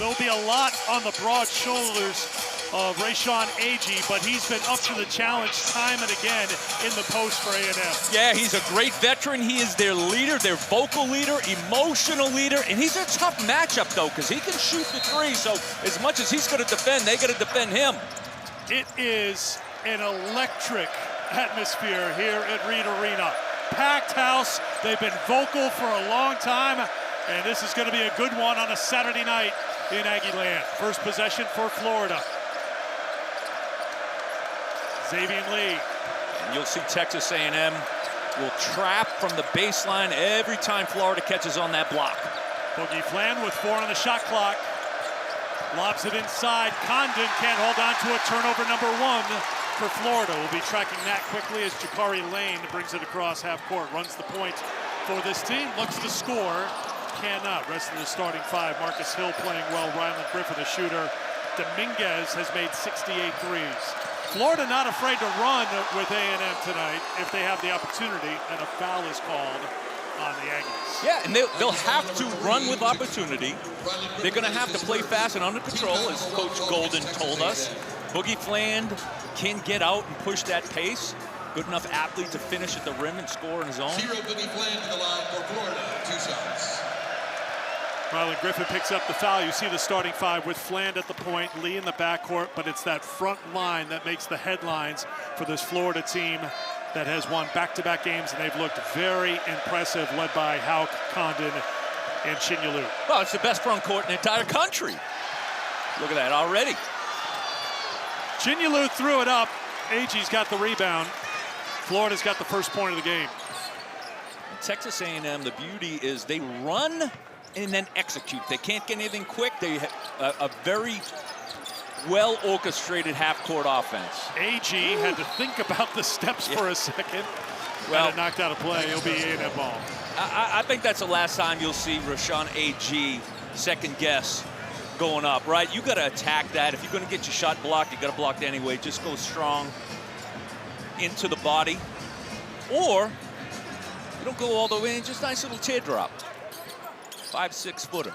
There'll be a lot on the broad shoulders of Résumé Agee, but he's been up to the challenge time and again in the post for A&M. Yeah, he's a great veteran. He is their leader, their vocal leader, emotional leader, and he's a tough matchup, though, because he can shoot the three, so as much as he's going to defend, they got to defend him. It is an electric atmosphere here at Reed Arena. Packed house. They've been vocal for a long time, and this is going to be a good one on a Saturday night in Aggie Land. First possession for Florida. Xavier Lee. And you'll see Texas A&M will trap from the baseline every time Florida catches on that block. Boogie Flan with 4 on the shot clock. Lobs it inside. Condon can't hold on to it. Turnover number 1 for Florida. We'll be tracking that quickly as Jakari Lane brings it across half court. Runs the point for this team. Looks to score. Cannot. Rest of the starting 5. Marcus Hill playing well. Ryland Griffin, a shooter. Dominguez has made 68 threes. Florida not afraid to run with A&M tonight if they have the opportunity, and a foul is called on the Aggies. Yeah, and they'll have to run with opportunity. They're going to have to play fast and under control, as Coach Golden told us. Boogie Fland can get out and push that pace. Good enough athlete to finish at the rim and score on his own. Boogie Fland to the line for Florida, 2 shots. Ryland Griffin picks up the foul. You see the starting 5 with Fland at the point, Lee in the backcourt, but it's that front line that makes the headlines for this Florida team that has won back-to-back games, and they've looked very impressive, led by Hauk, Condon, and Chinyalu. Well, it's the best front court in the entire country. Look at that already. Chinyalu threw it up. Agee's got the rebound. Florida's got the first point of the game. Texas A&M, the beauty is they run and then execute. They can't get anything quick. They have a very well-orchestrated half-court offense. Agee had to think about the steps for a second. Well, and it knocked out a play. It'll be A&M ball. I think that's the last time you'll see Résumé Agee second guess going up, right? You got to attack that. If you're going to get your shot blocked, you got to block it anyway. Just go strong into the body. Or you don't go all the way in, just nice little teardrop. 5-6 footer.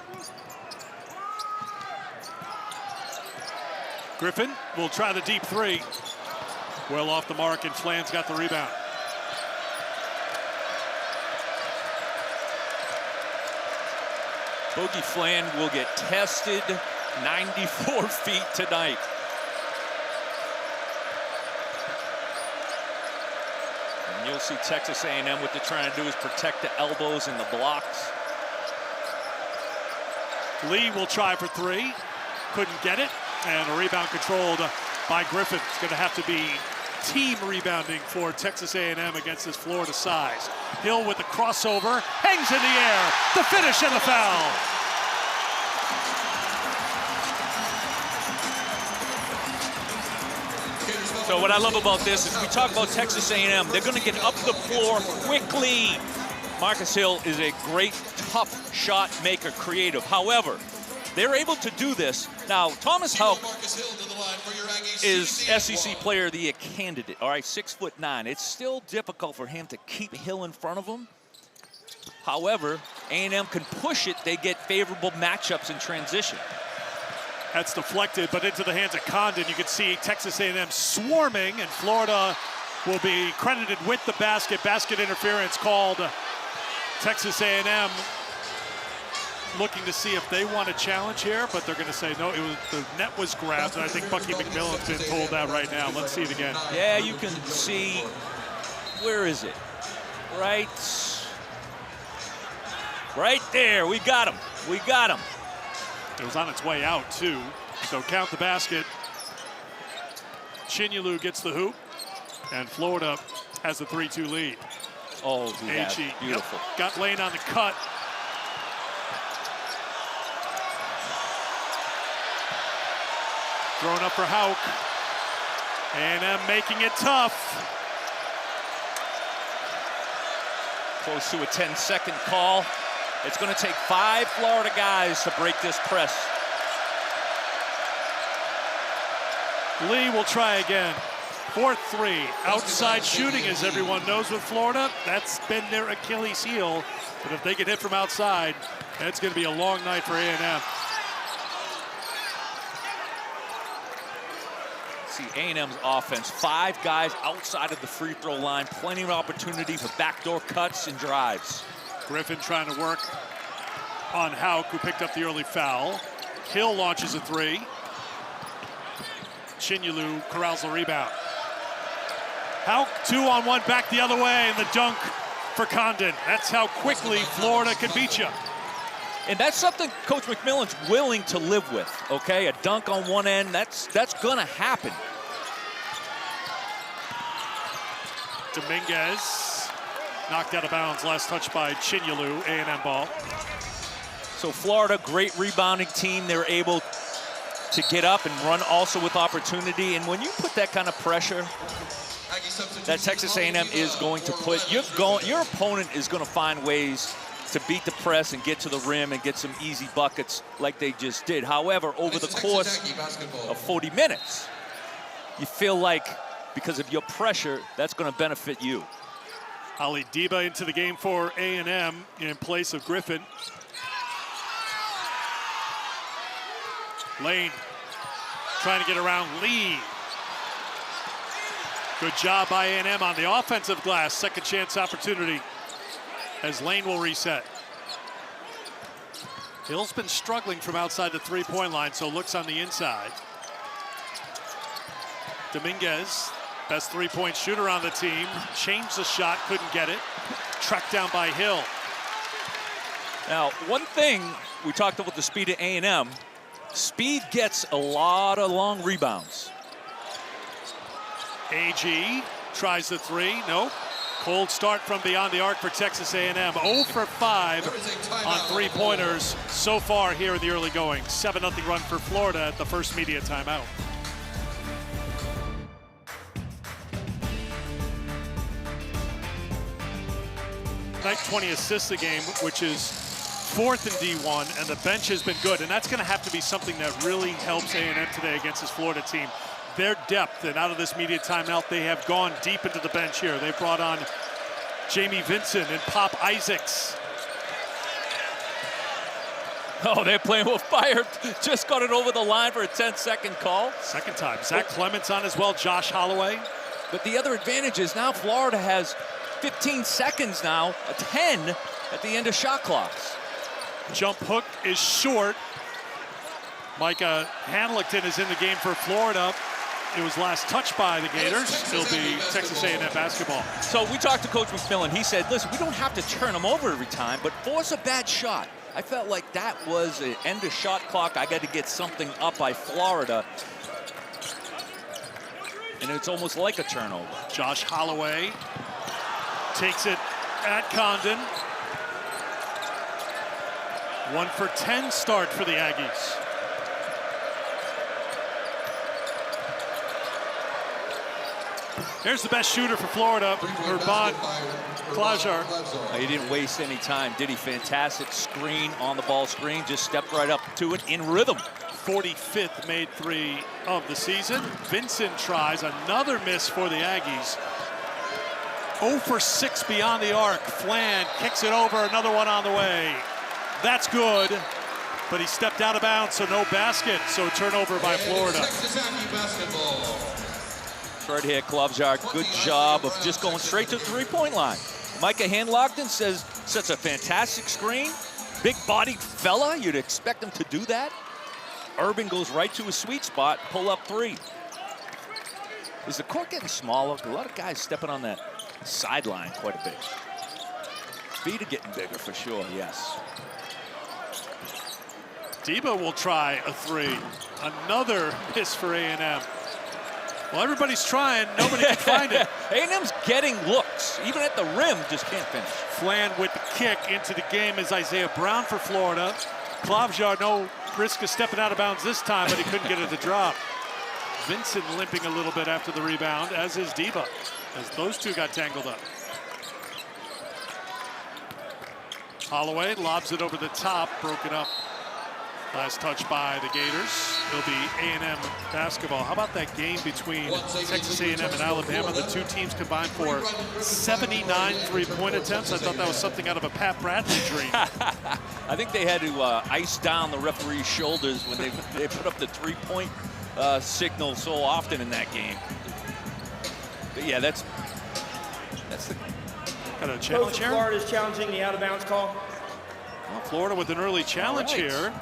Griffin will try the deep 3. Well off the mark, and Fland's got the rebound. Boogie Fland will get tested 94 feet tonight. And you'll see Texas A&M, what they're trying to do is protect the elbows and the blocks. Lee will try for 3. Couldn't get it. And a rebound controlled by Griffin. It's going to have to be team rebounding for Texas A&M against this Florida size. Hill with the crossover. Hangs in the air. The finish and the foul. So what I love about this is we talk about Texas A&M. They're going to get up the floor quickly. Marcus Hill is a great, tough shot maker, creative. However, they're able to do this. Now, Thomas Hauk is SEC Player of the Year candidate. All right, 6'9". It's still difficult for him to keep Hill in front of him. However, A&M can push it. They get favorable matchups in transition. That's deflected, but into the hands of Condon. You can see Texas A&M swarming, and Florida will be credited with the basket. Basket interference called. Texas A&M looking to see if they want a challenge here, but they're going to say no. The net was grabbed, and I think Bucky McMillan's been told that right now. Let's see it again. Yeah, you can see. Where is it? Right there. We got him. We got him. It was on its way out too. So count the basket. Chinyalu gets the hoop, and Florida has the 3-2 lead. Oh, yeah, beautiful. Yep. Got Lane on the cut. Thrown up for Hauk. A&M making it tough. Close to a 10-second call. It's going to take 5 Florida guys to break this press. Lee will try again. 4-3. Outside shooting, as everyone knows with Florida, that's been their Achilles heel. But if they get hit from outside, that's going to be a long night for A&M. See A&M's offense, 5 guys outside of the free throw line, plenty of opportunity for backdoor cuts and drives. Griffin trying to work on Hauk, who picked up the early foul. Hill launches a 3. Chinyelu corrals the rebound. Hauk 2-on-1 back the other way, and the dunk for Condon. That's how quickly Florida can beat you. And that's something Coach McMillan's willing to live with, okay? A dunk on one end, that's gonna happen. Dominguez knocked out of bounds, last touch by Chinyelu, A&M ball. So Florida, great rebounding team. They're able to get up and run also with opportunity. And when you put that kind of pressure that Texas A&M is going to put, your opponent is going to find ways to beat the press and get to the rim and get some easy buckets like they just did. However, over the course of 40 minutes, you feel like because of your pressure, that's going to benefit you. Ali Deba into the game for A&M in place of Griffin. Lane trying to get around Lee. Good job by A&M on the offensive glass. Second chance opportunity as Lane will reset. Hill's been struggling from outside the three-point line, so looks on the inside. Dominguez, best three-point shooter on the team, changed the shot, couldn't get it. Tracked down by Hill. Now, one thing we talked about the speed of A&M, speed gets a lot of long rebounds. AG tries the 3, nope. Cold start from beyond the arc for Texas A&M. 0 for 5 on three-pointers so far here in the early going. 7-0 run for Florida at the first media timeout. Knight 20 assists a game, which is 4th in D1, and the bench has been good. And that's going to have to be something that really helps A&M today against this Florida team. Their depth, and out of this media timeout, they have gone deep into the bench here. They brought on Jamie Vincent and Pop Isaacs. Oh, they're playing with fire. Just got it over the line for a 10-second call. Second time. Zach Clements on as well, Josh Holloway. But the other advantage is now Florida has 15 seconds now, a 10 at the end of shot clocks. Jump hook is short. Micah Hanlickton is in the game for Florida. It was last touched by the Gators. It'll be Texas A&M basketball. So we talked to Coach McMillan. He said, listen, we don't have to turn them over every time, but force a bad shot. I felt like that was an end of shot clock. I got to get something up by Florida. And it's almost like a turnover. Josh Holloway takes it at Condon. 1 for 10 start for the Aggies. Here's the best shooter for Florida, Urban Klajar. He didn't waste any time, did he? Fantastic screen, on the ball screen, just stepped right up to it in rhythm. 45th made 3 of the season. Vincent tries, another miss for the Aggies. 0 for 6 beyond the arc. Flan kicks it over, another one on the way. That's good, but he stepped out of bounds, so no basket. So turnover by Florida. Right here, Klobuchar, good job of just going straight to the three-point line. Micah Hanlockton sets a fantastic screen. Big-bodied fella, you'd expect him to do that. Urban goes right to his sweet spot, pull up 3. Is the court getting smaller? A lot of guys stepping on that sideline quite a bit. Feet are getting bigger for sure, yes. Deba will try a 3. Another miss for A&M. Well, everybody's trying. Nobody can find it. A&M's getting looks. Even at the rim, just can't finish. Flan with the kick into the game is Isaiah Brown for Florida. Klobuchar, no risk of stepping out of bounds this time, but he couldn't get it to drop. Vincent limping a little bit after the rebound, as is Deba, as those two got tangled up. Holloway lobs it over the top, broken up. Last touch by the Gators. It'll be A&M basketball. How about that game between Texas A&M and Alabama? The two teams combined for 79 three-point attempts. I thought that was something out of a Pat Bradley dream. I think they had to ice down the referee's shoulders when they put up the three-point signal so often in that game. But yeah, that's the kind of challenge here. Florida is challenging the out-of-bounds call. Well, Florida with an early challenge here.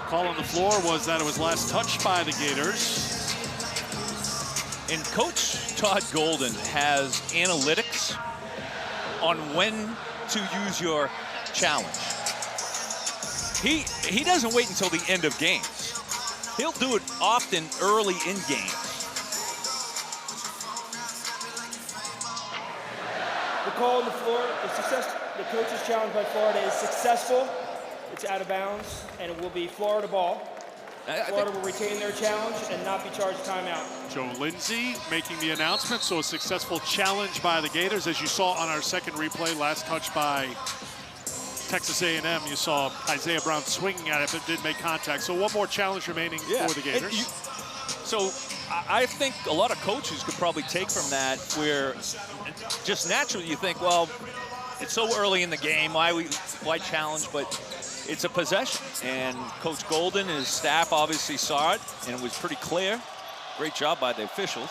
Call on the floor was that it was last touched by the Gators. And Coach Todd Golden has analytics on when to use your challenge. He doesn't wait until the end of games. He'll do it often early in games. The call on the floor, the coach's challenge by Florida is successful. It's out of bounds, and it will be Florida ball. Florida will retain their challenge and not be charged timeout. Joe Lindsay making the announcement, so a successful challenge by the Gators. As you saw on our second replay, last touch by Texas A&M, you saw Isaiah Brown swinging at it, but did make contact. So one more challenge remaining for the Gators. So I think a lot of coaches could probably take from that where just naturally you think, well, it's so early in the game, why challenge? But it's a possession, and Coach Golden and his staff obviously saw it, and it was pretty clear. Great job by the officials.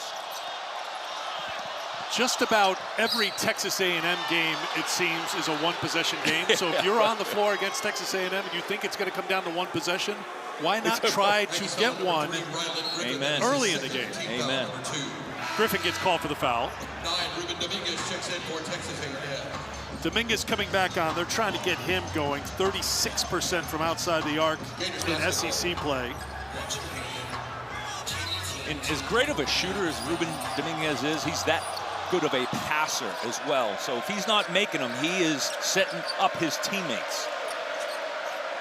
Just about every Texas A&M game, it seems, is a one-possession game. So if you're on the floor against Texas A&M and you think it's going to come down to one possession, why not try to get one early in the game? Amen. Griffin gets called for the foul. 9, Ruben Dominguez checks in for Texas A&M. Dominguez coming back on. They're trying to get him going. 36% from outside the arc in SEC play. And as great of a shooter as Ruben Dominguez is, he's that good of a passer as well. So if he's not making them, he is setting up his teammates.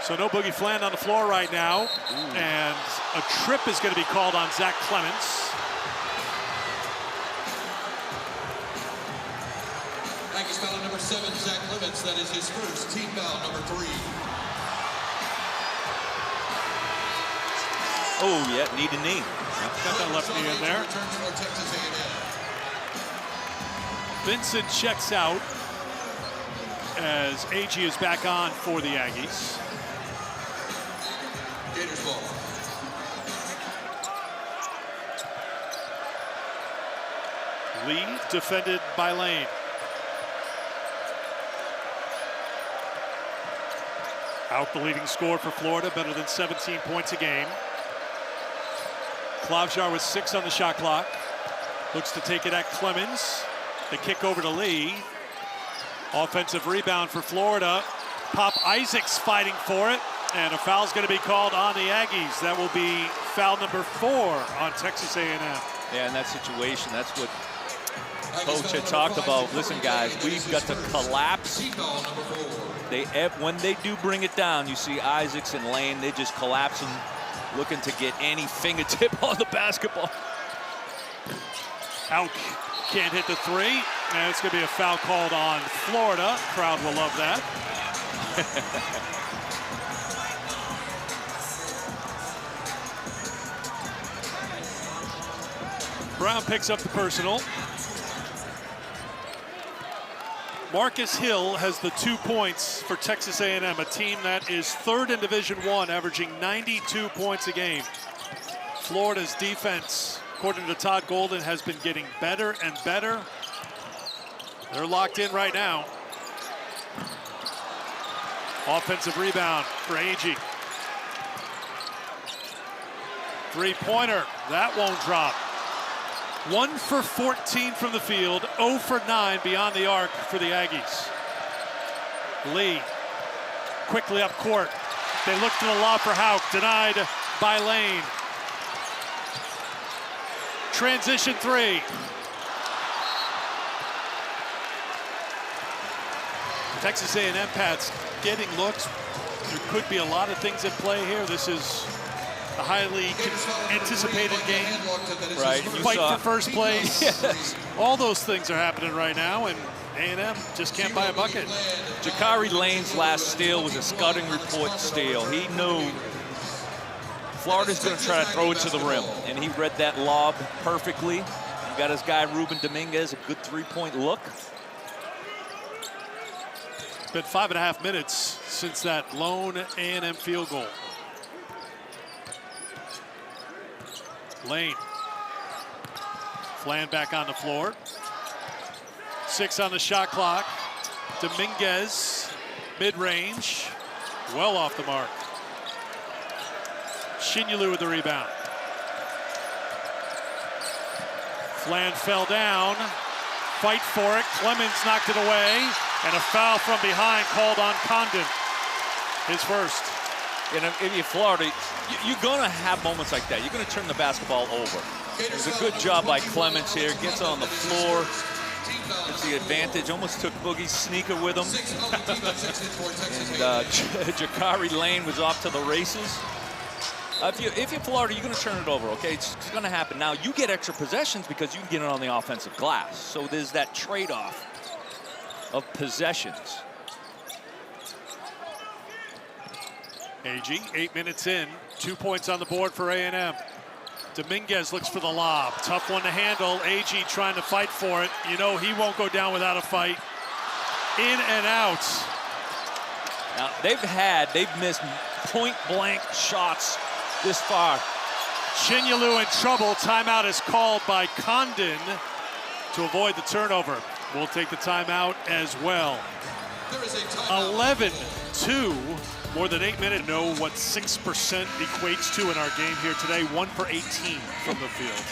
So no Boogie Fland on the floor right now. Ooh. And a trip is going to be called on Zach Clements. Aggies foul number 7, Zach Clements. That is his first team foul, number 3. Oh, yeah, knee to knee. Got that left knee in there. Vincent checks out as AG is back on for the Aggies. Gators ball. Lee defended by Lane. Out the leading scorer for Florida, better than 17 points a game. Klavjar with 6 on the shot clock. Looks to take it at Clemens. The kick over to Lee. Offensive rebound for Florida. Pop Isaacs fighting for it. And a foul's going to be called on the Aggies. That will be foul number 4 on Texas A&M. Yeah, in that situation, that's what Coach had talked about. Listen, guys, we've got to collapse. When they do bring it down, you see Isaacs and Lane, they just collapsing, looking to get any fingertip on the basketball. Out, can't hit the 3, and it's going to be a foul called on Florida. Crowd will love that. Brown picks up the personal. Marcus Hill has the 2 points for Texas A&M, a team that is 3rd in Division I, averaging 92 points a game. Florida's defense, according to Todd Golden, has been getting better and better. They're locked in right now. Offensive rebound for AG. Three-pointer, that won't drop. 1 for 14 from the field, 0 for 9 beyond the arc for the Aggies. Lee, quickly up court. They look to the lob for Houck, denied by Lane. Transition 3. Texas A&M Pats getting looks. There could be a lot of things at play here. This is a highly anticipated game. Right. Fight for first place. Yes. All those things are happening right now, and A&M just can't buy a bucket. Jakari Lane's last steal was a scouting report steal. He knew Florida's going to try to throw it to the rim, and he read that lob perfectly. He got his guy Ruben Dominguez a good 3-point look. been 5.5 minutes since that lone A&M field goal. Lane. Flan back on the floor. 6 on the shot clock. Dominguez, mid-range, well off the mark. Shinyulu with the rebound. Flan fell down. Fight for it. Clemens knocked it away. And a foul from behind called on Condon. His first. If you're Florida, you're going to have moments like that. You're going to turn the basketball over. It's a good job by Clemens here. Gets on the floor. Gets the advantage. Almost took Boogie's sneaker with him. And Jakari Lane was off to the races. If you're Florida, you're going to turn it over, okay? It's going to happen. Now, you get extra possessions because you can get it on the offensive glass. So there's that trade-off of possessions. AG, 8 minutes in, 2 points on the board for A&M. Dominguez looks for the lob. Tough one to handle. AG trying to fight for it. You know he won't go down without a fight. In and out. Now, they've missed point-blank shots this far. Shinyulu in trouble. Timeout is called by Condon to avoid the turnover. We'll take the timeout as well. 11-2. More than 8 minutes. Know what 6% equates to in our game here today. 1 for 18 from the field.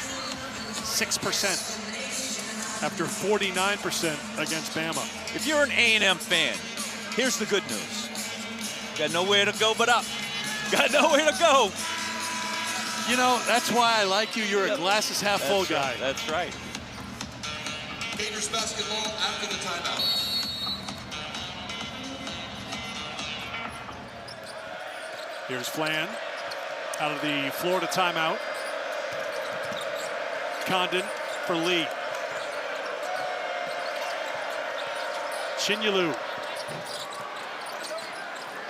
6% after 49% against Bama. If you're an A&M fan, here's the good news. Got nowhere to go but up. Got nowhere to go. You know, that's why I like you. You're a glasses half full guy. Right. That's right. Gators basketball after the timeout. Here's Flan out of the Florida timeout. Condon for Lee. Shinyulu.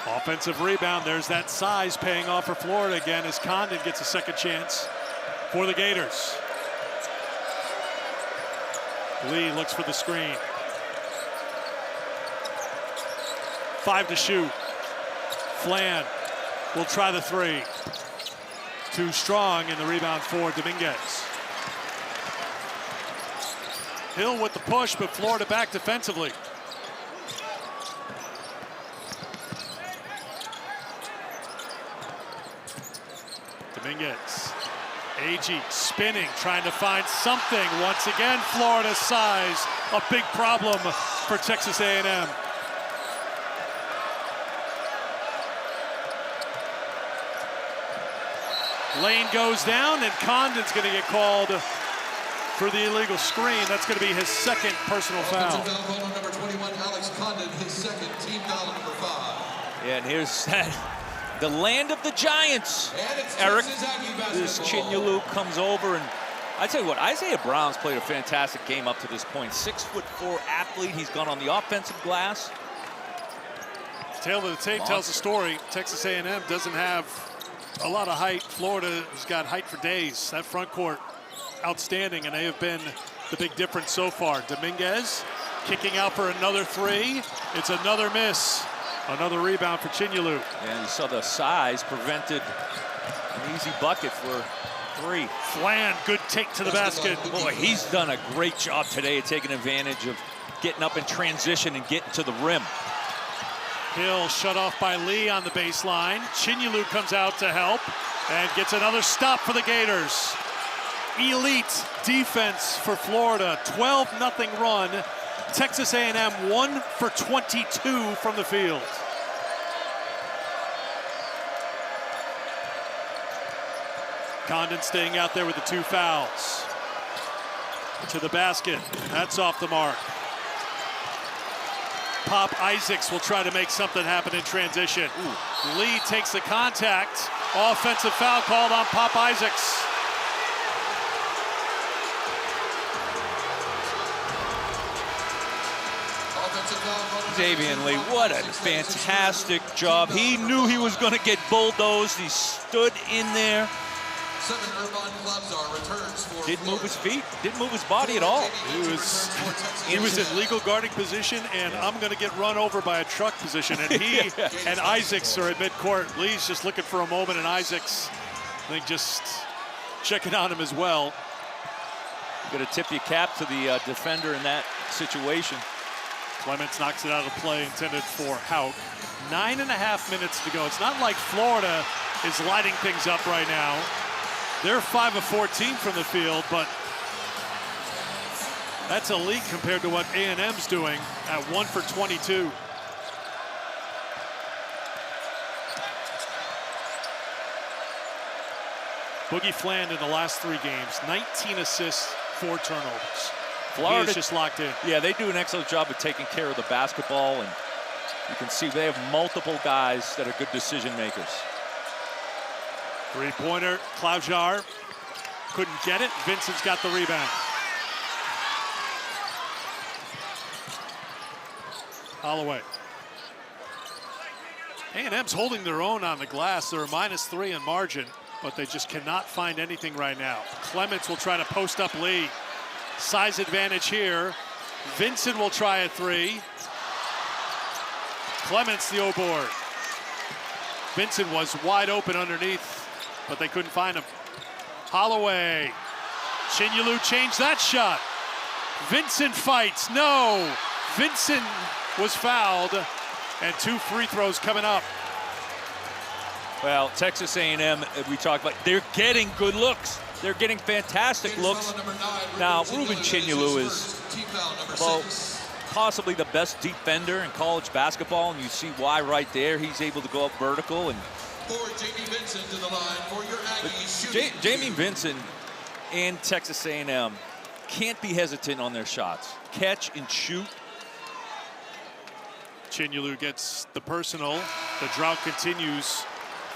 Offensive rebound. There's that size paying off for Florida again as Condon gets a second chance for the Gators. Lee looks for the screen. 5 to shoot. Flan will try the 3. Too strong in the rebound for Dominguez. Hill with the push, but Florida back defensively. Dominguez. AG spinning, trying to find something. Once again, Florida size, a big problem for Texas A&M. Lane goes down, and Condon's going to get called for the illegal screen. That's going to be his second personal foul. Foul number 21, Alex Condon, his second, team foul number 5. Yeah, and here's the land of the Giants. Eric, this Shinyulu comes over, and I tell you what, Isaiah Brown's played a fantastic game up to this point. 6'4" athlete. He's gone on the offensive glass. Tail of the tape tells the story. Texas A&M doesn't have a lot of height. Florida has got height for days. That front court, outstanding, and they have been the big difference so far. Dominguez kicking out for another 3. It's another miss. Another rebound for Shinyulu. And you saw the size prevented an easy bucket for 3. Flan, good take to the basket. Boy, he's done a great job today of taking advantage of getting up in transition and getting to the rim. Hill shut off by Lee on the baseline. Shinyulu comes out to help and gets another stop for the Gators. Elite defense for Florida. 12-0 run. Texas A&M 1 for 22 from the field. Condon staying out there with the 2 fouls. To the basket. That's off the mark. Pop Isaacs will try to make something happen in transition. Lee takes the contact. Offensive foul called on Pop Isaacs. Davian Lee, what a fantastic job. He knew he was going to get bulldozed. He stood in there, 7 Irvine Klabzar returns for Didn't move his feet, didn't move his body at all. He was in legal guarding position, and I'm going to get run over by a truck position. And he and Isaacs are at midcourt. Lee's just looking for a moment, and Isaacs, I think, just checking on him as well. Got to tip your cap to the defender in that situation. Clements knocks it out of play, intended for Hauk. 9.5 minutes to go. It's not like Florida is lighting things up right now. They're 5 of 14 from the field, but that's elite compared to what A&M's doing at 1 for 22. Boogie Fland in the last 3 games, 19 assists, 4 turnovers. Florida is just locked in. Yeah, they do an excellent job of taking care of the basketball, and you can see they have multiple guys that are good decision makers. 3-pointer, Klabzar couldn't get it. Vincent's got the rebound. Holloway. A&M's holding their own on the glass. They're a -3 in margin, but they just cannot find anything right now. Clements will try to post up Lee. Size advantage here. Vincent will try a 3. Clements the O-board. Vincent was wide open underneath, but they couldn't find him. Holloway. Chinyelu changed that shot. Vincent fights. No. Vincent was fouled, and 2 free throws coming up. Well, Texas A&M, we talked about, they're getting good looks. They're getting fantastic looks. Now, Ruben Chinyelu is about possibly the best defender in college basketball, and you see why right there. He's able to go up vertical. And Jamie Vincent to the line for your Aggies. Jamie Vincent and Texas A&M can't be hesitant on their shots. Catch and shoot. Chinyelu gets the personal. The drought continues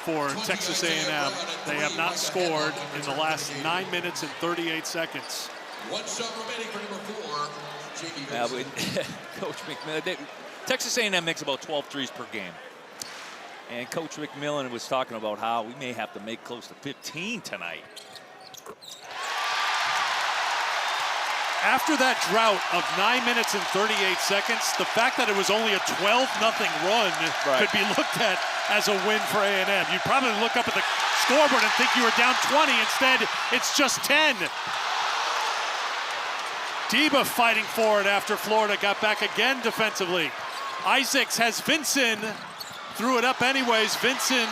for Texas A&M. They have not scored in the last 9 minutes and 38 seconds. 1 shot remaining for number 4, Jamie Vincent. Coach McMillan, Texas A&M makes about 12 threes per game. And Coach McMillan was talking about how we may have to make close to 15 tonight. After that drought of 9 minutes and 38 seconds, the fact that it was only a 12-0 run could be looked at as a win for A&M. You'd probably look up at the scoreboard and think you were down 20. Instead, it's just 10. Deba fighting for it after Florida got back again defensively. Isaacs has Vincent, threw it up anyways. Vincent,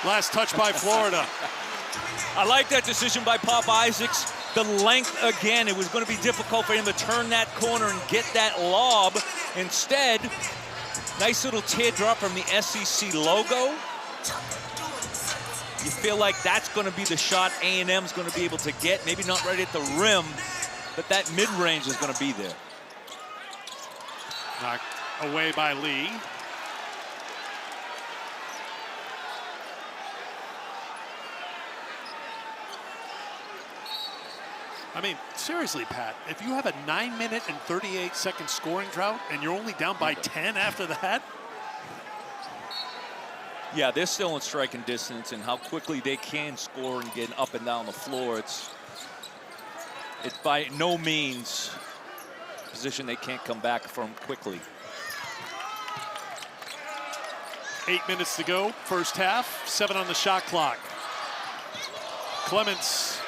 last touch by Florida. I like that decision by Pop Isaacs. The length again, it was going to be difficult for him to turn that corner and get that lob. Instead, nice little teardrop from the SEC logo. You feel like that's going to be the shot A&M's going to be able to get. Maybe not right at the rim, but that mid-range is going to be there. Knocked away by Lee. I mean, seriously, Pat, if you have a 9 minute and 38 second scoring drought and you're only down by 10 after that. Yeah, they're still in striking distance, and how quickly they can score and get up and down the floor. It's by no means a position they can't come back from quickly. 8 minutes to go, first half, 7 on the shot clock. Clements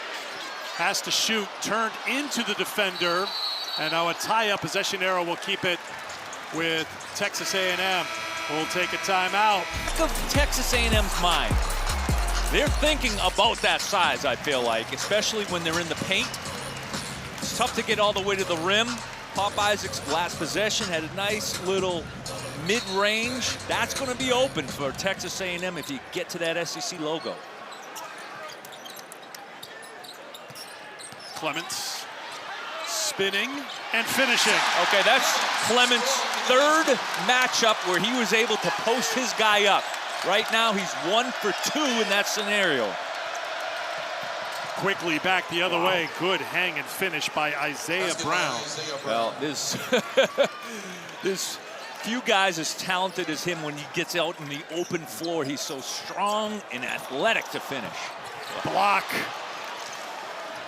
has to shoot, turned into the defender, and now a tie-up possession arrow will keep it with Texas A&M. We'll take a timeout. Think of Texas A&M's mind. They're thinking about that size, I feel like, especially when they're in the paint. It's tough to get all the way to the rim. Pop Isaacs' last possession had a nice little mid-range. That's going to be open for Texas A&M if you get to that SEC logo. Clements spinning and finishing. Okay, that's Clements' third matchup where he was able to post his guy up. Right now, he's 1 for 2 in that scenario. Quickly back the other way. Good hang and finish by Isaiah Brown. Well, this few guys as talented as him when he gets out in the open floor. He's so strong and athletic to finish. Block.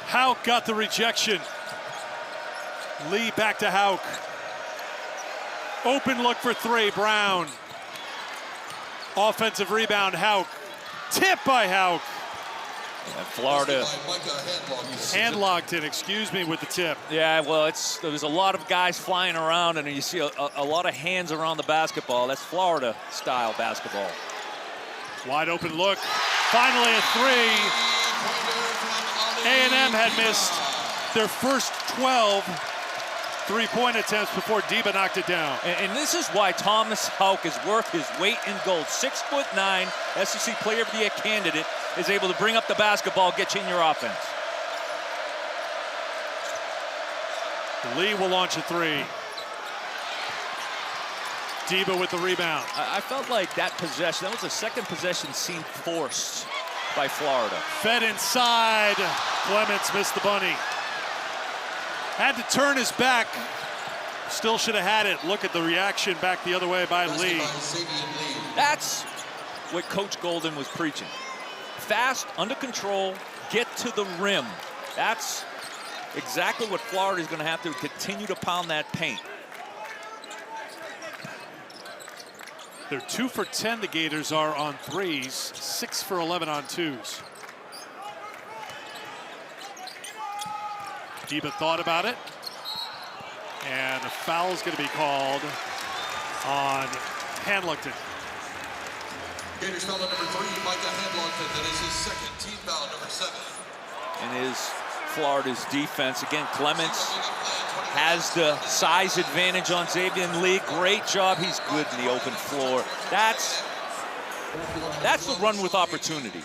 Hauk got the rejection. Lee back to Hauk. Open look for three, Brown. Offensive rebound, Hauk. Tip by Hauk. And Florida hand-locked it, excuse me, with the tip. Yeah, well, there's a lot of guys flying around, and you see a lot of hands around the basketball. That's Florida-style basketball. Wide open look. Finally a three. A&M had missed their first 12 three-point attempts before Deba knocked it down. And this is why Thomas Hauk is worth his weight in gold. 6'9", SEC Player of the Year candidate, is able to bring up the basketball, get you in your offense. Lee will launch a three. Deba with the rebound. I felt like that possession, that was the second possession, seemed forced by Florida. Fed inside. Clements missed the bunny. Had to turn his back. Still should have had it. Look at the reaction back the other way by Lee. That's what Coach Golden was preaching. Fast, under control, get to the rim. That's exactly what Florida is going to have to continue to pound that paint. They're 2 for 10, the Gators are, on threes, 6 for 11 on twos. Deba thought about it, and a foul is going to be called on Handlugton. Gators foul number 3, Micah Handlugton. That is his second team foul, number 7. And is Florida's defense. Again, Clements has the size advantage on Xavier Lee. Great job. He's good in the open floor. That's the run with opportunity.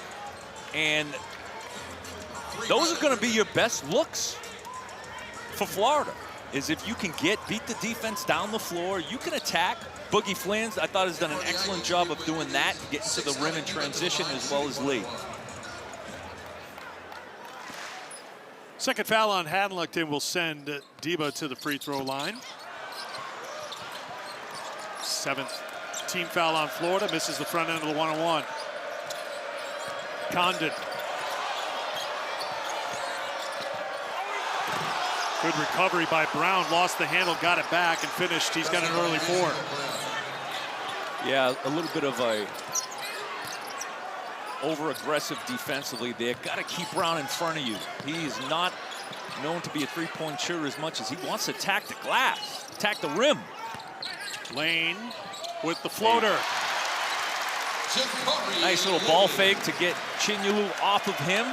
And those are going to be your best looks for Florida, is if you can beat the defense down the floor, you can attack. Boogie Flans, I thought, has done an excellent job of doing that, getting to the rim in transition, as well as Lee. Second foul on Handlugton will send Deba to the free throw line. 7th team foul on Florida, misses the front end of the one-on-one. Condon. Good recovery by Brown, lost the handle, got it back and finished. He's got an early 4. Yeah, a little bit of a over-aggressive defensively there. Got to keep Brown in front of you. He is not known to be a three-point shooter as much as he wants to attack the glass, attack the rim. Lane with the floater. Nice little ball fake to get Chinyelu off of him.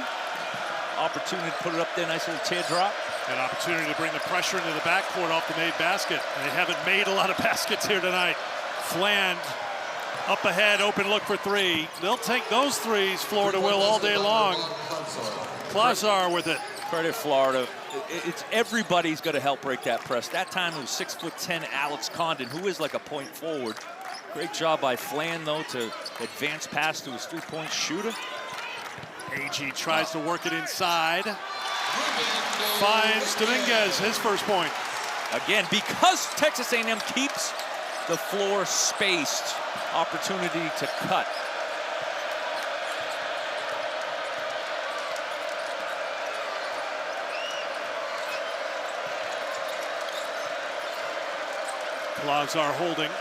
Opportunity to put it up there, nice little teardrop. An opportunity to bring the pressure into the backcourt off the made basket. They haven't made a lot of baskets here tonight. Fland up ahead, open look for 3. They'll take those threes, Florida will, all day long. Klazar with it. Credit Florida. It's everybody's got to help break that press. That time it was 6'10" Alex Condon, who is like a point forward. Great job by Fland, though, to advance pass to his three-point shooter. AG tries to work it inside. Finds Dominguez, his first point. Again, because Texas A&M keeps the floor spaced, opportunity to cut. Klazar holding.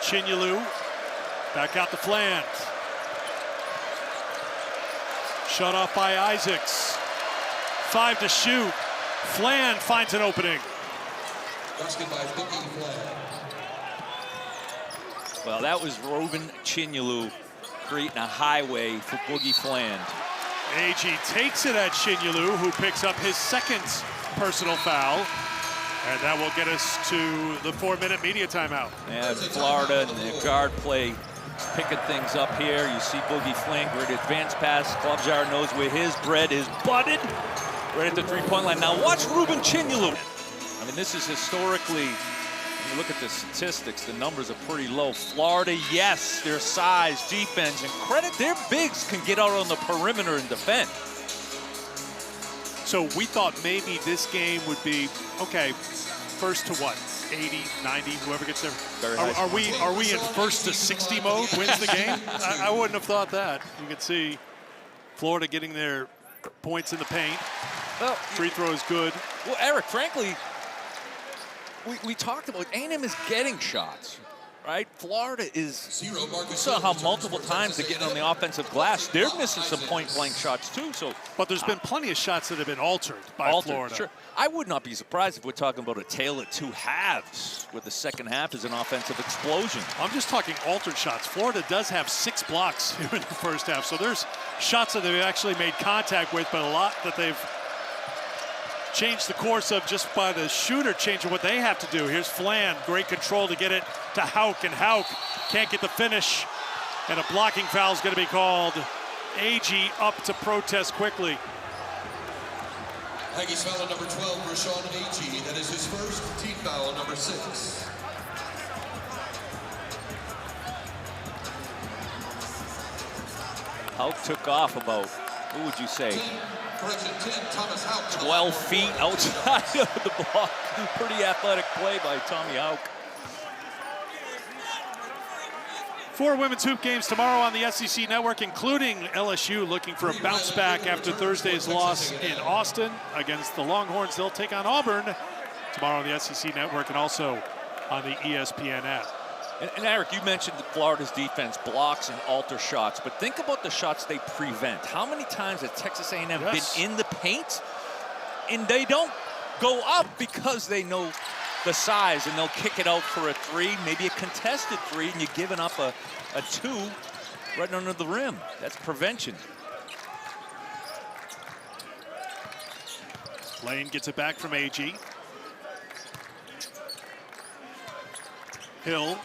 Chinyelu back out to Fland. Shut off by Isaacs. 5 to shoot. Fland finds an opening. Well, that was Reuben Chinyelu creating a highway for Boogie Fland. AG takes it at Chinyelu, who picks up his second personal foul. And that will get us to the 4-minute media timeout. And Florida and the guard play picking things up here. You see Boogie Fland, great advance pass. Klazar knows where his bread is butted. Right at the three-point line. Now watch Reuben Chinyelu. I mean, this is historically, when you look at the statistics, the numbers are pretty low. Florida, yes, their size, defense, and credit their bigs can get out on the perimeter and defend. So we thought maybe this game would be, okay, first to what? 80, 90, whoever gets there. Very high Are we in first to 60 mode wins the game? I wouldn't have thought that. You can see Florida getting their points in the paint. Well, free throw is good. Well, Eric, frankly, we talked about A&M is getting shots, right? Florida is, you saw how multiple times they're getting on the offensive glass. They're missing some point-blank shots, too. So, but there's been plenty of shots that have been altered by Florida. Sure. I would not be surprised if we're talking about a tale of two halves, where the second half is an offensive explosion. I'm just talking altered shots. Florida does have 6 blocks here in the first half, so there's shots that they've actually made contact with, but a lot that they've changed the course of just by the shooter changing what they have to do. Here's Flan, great control to get it to Hauk, and Hauk can't get the finish, and a blocking foul is going to be called. Agee up to protest quickly. Aggies foul on number 12, Rashawn Agee. That is his first, team foul, number 6. Hauk took off about, what would you say? 10, 10, Thomas Hauk. 12 feet outside of the block. Pretty athletic play by Tommy Hauk. 4 women's hoop games tomorrow on the SEC Network, including LSU looking for a bounce back after Thursday's loss in Austin against the Longhorns. They'll take on Auburn tomorrow on the SEC Network and also on the ESPN app. And Eric, you mentioned Florida's defense blocks and alter shots, but think about the shots they prevent. How many times has Texas A&M been in the paint and they don't go up because they know the size, and they'll kick it out for a 3, maybe a contested 3, and you're giving up a 2 right under the rim. That's prevention. Lane gets it back from Agee. Hill.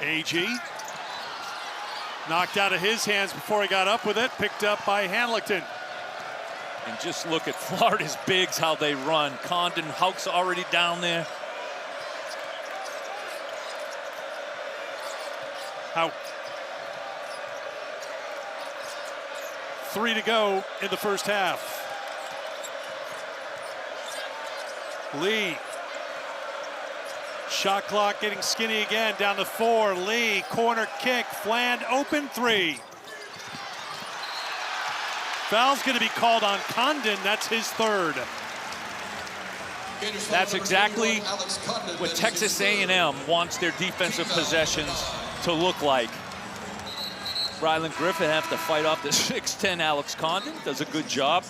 Agee. Knocked out of his hands before he got up with it. Picked up by Hanlichton. And just look at Florida's bigs, how they run. Condon, Hauk's already down there. Hauk. 3 to go in the first half. Lee. Shot clock getting skinny again, down to 4. Lee, corner kick, Flan, open 3. Foul's going to be called on Condon. That's his 3rd. That's exactly what Texas A&M wants their defensive possessions to look like. Rylan Griffin have to fight off the 6'10 Alex Condon. Does a good job.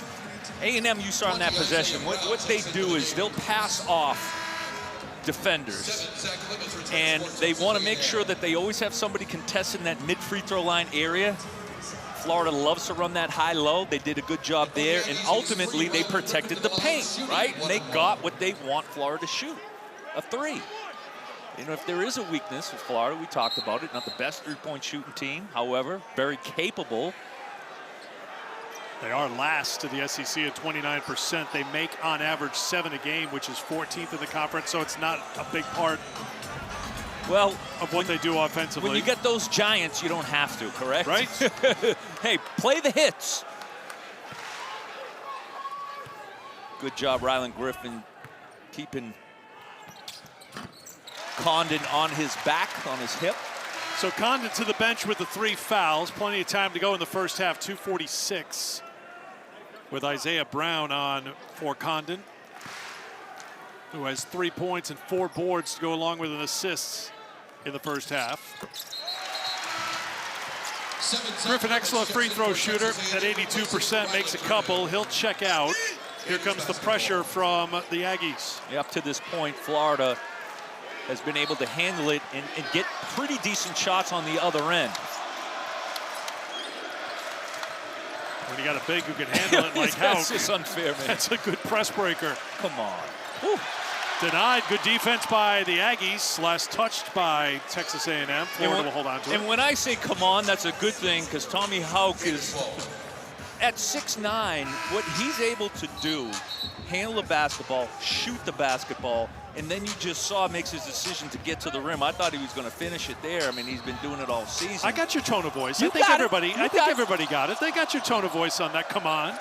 A&M, you saw in that possession, what they do is they'll pass off defenders, and they want to make sure that they always have somebody contesting that mid free throw line area. Florida loves to run that high-low. They did a good job there, and ultimately they protected the paint, right? And they got what they want Florida to shoot, a 3. You know, if there is a weakness with Florida, we talked about it, not the best three-point shooting team, however, very capable. They are last to the SEC at 29%. They make on average 7 a game, which is 14th in the conference, so it's not a big part of what they do offensively. When you get those giants, you don't have to, correct? Right. Hey, play the hits. Good job, Rylan Griffin, keeping Condon on his back, on his hip. So Condon to the bench with the 3 fouls. Plenty of time to go in the first half, 2:46. With Isaiah Brown on for Condon, who has 3 points and 4 boards to go along with an assist in the first half. Griffin, excellent free throw shooter at 82%, makes a couple. He'll check out. Here comes the pressure from the Aggies. Yeah, up to this point, Florida has been able to handle it and get pretty decent shots on the other end. When you got a big who can handle it like Hauk. That's just unfair, man. That's a good press breaker. Come on. Woo. Denied. Good defense by the Aggies. Last touched by Texas A&M. Florida will hold on to it. And when I say come on, that's a good thing, because Tommy Hauk is at 6'9", what he's able to do, handle the basketball, shoot the basketball, and then you just saw makes his decision to get to the rim. I thought he was going to finish it there. I mean, he's been doing it all season. I got your tone of voice. I think everybody got it. They got your tone of voice on that. Come on.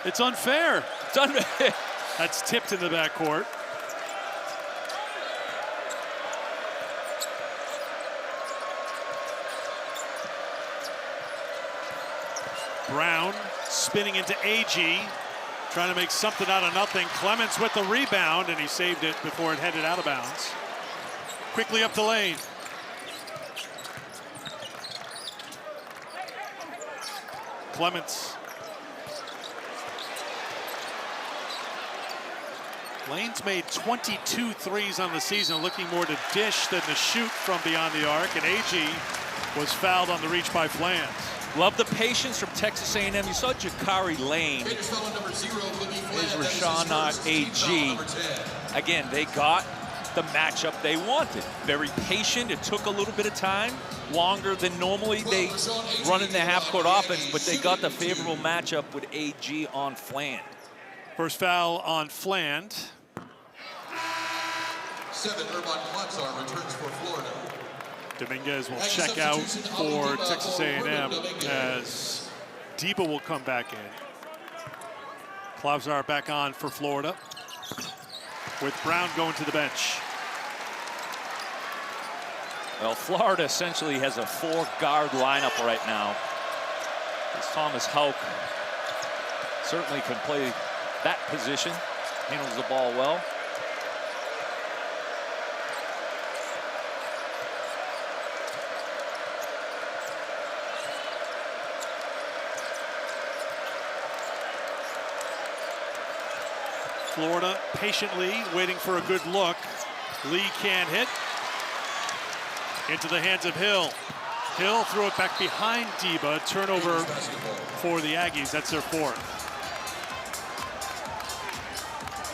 It's unfair. It's unfair. That's tipped in the backcourt. Brown spinning into AG, trying to make something out of nothing. Clements with the rebound, and he saved it before it headed out of bounds. Quickly up the lane. Clements. Lane's made 22 threes on the season, looking more to dish than to shoot from beyond the arc, and AG was fouled on the reach by Fland. Love the patience from Texas A&M. You saw Jakari Lane is Rashawn AG. Again, they got the matchup they wanted. Very patient. It took a little bit of time, longer than normally they run in the half-court offense, but they got the favorable matchup with AG on Fland. First foul on Fland. 7, Irvine Klatsar returns for Florida. Dominguez will check out for Texas A&M as Deba will come back in. Klatsar back on for Florida, with Brown going to the bench. Well, Florida essentially has a 4-guard lineup right now. As Thomas Houck certainly can play that position, handles the ball well. Florida patiently waiting for a good look. Lee can't hit. Into the hands of Hill. Hill threw it back behind Deba. Turnover for the Aggies. That's their 4th.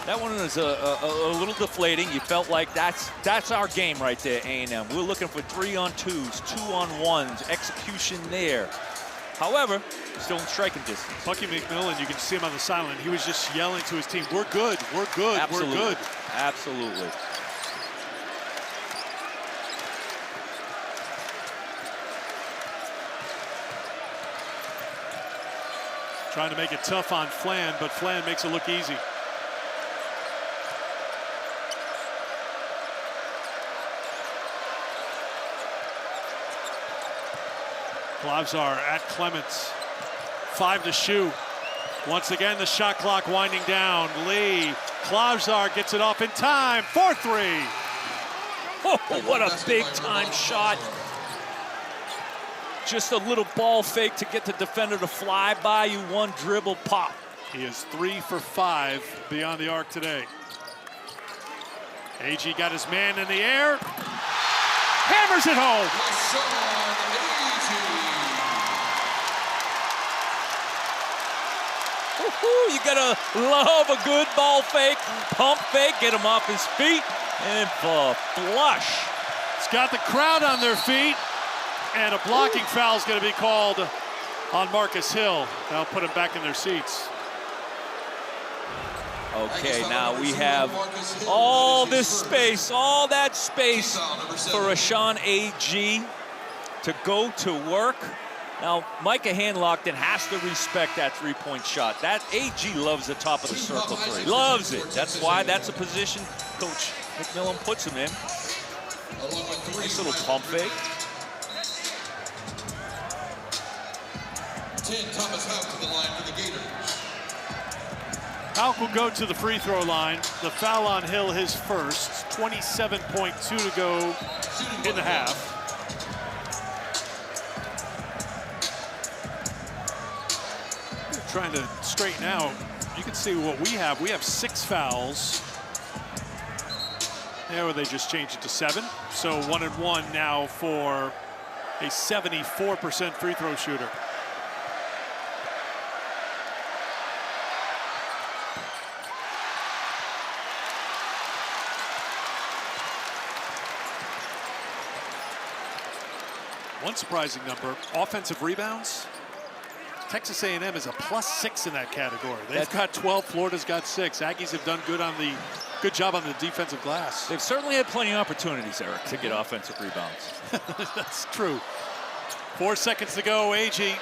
That one was a little deflating. You felt like that's our game right there, A&M. We're looking for 3-on-2s, 2-on-1s, execution there. However, still in striking distance. Bucky McMillan, you can see him on the sideline. He was just yelling to his team, we're good, we're good, Absolutely. we're good. Absolutely. Trying to make it tough on Fland, but Fland makes it look easy. Klatsar at Clements. 5 to shoot. Once again, the shot clock winding down. Lee, Klatsar gets it off in time. 4-3. Oh, what a big-time shot. Just a little ball fake to get the defender to fly by you. One dribble pop. He is 3 for 5 beyond the arc today. AG got his man in the air. Hammers it home. You gotta love a good ball fake, pump fake, get him off his feet, and flush. It's got the crowd on their feet, and a blocking foul is going to be called on Marcus Hill. That'll put him back in their seats. Okay, now we have all this space, all that space for Rashawn AG to go to work. Now, Micah Handlockton has to respect that three-point shot. That AG loves the top of the circle three. Loves it. That's why that's a position Coach McMillan puts him in. Nice little pump fake. 10, Thomas Houck to the line for the Gators. Houck will go to the free throw line. The foul on Hill, his first. 27.2 to go in the half. Trying to straighten out. You can see what we have. We have 6 fouls. There, they just changed it to 7. So 1-1 now for a 74% free throw shooter. One surprising number, offensive rebounds. Texas A&M is a +6 in that category. They've got 12, Florida's got 6. Aggies have done good job on the defensive glass. They've certainly had plenty of opportunities, Eric, to get offensive rebounds. That's true. 4 seconds to go, AG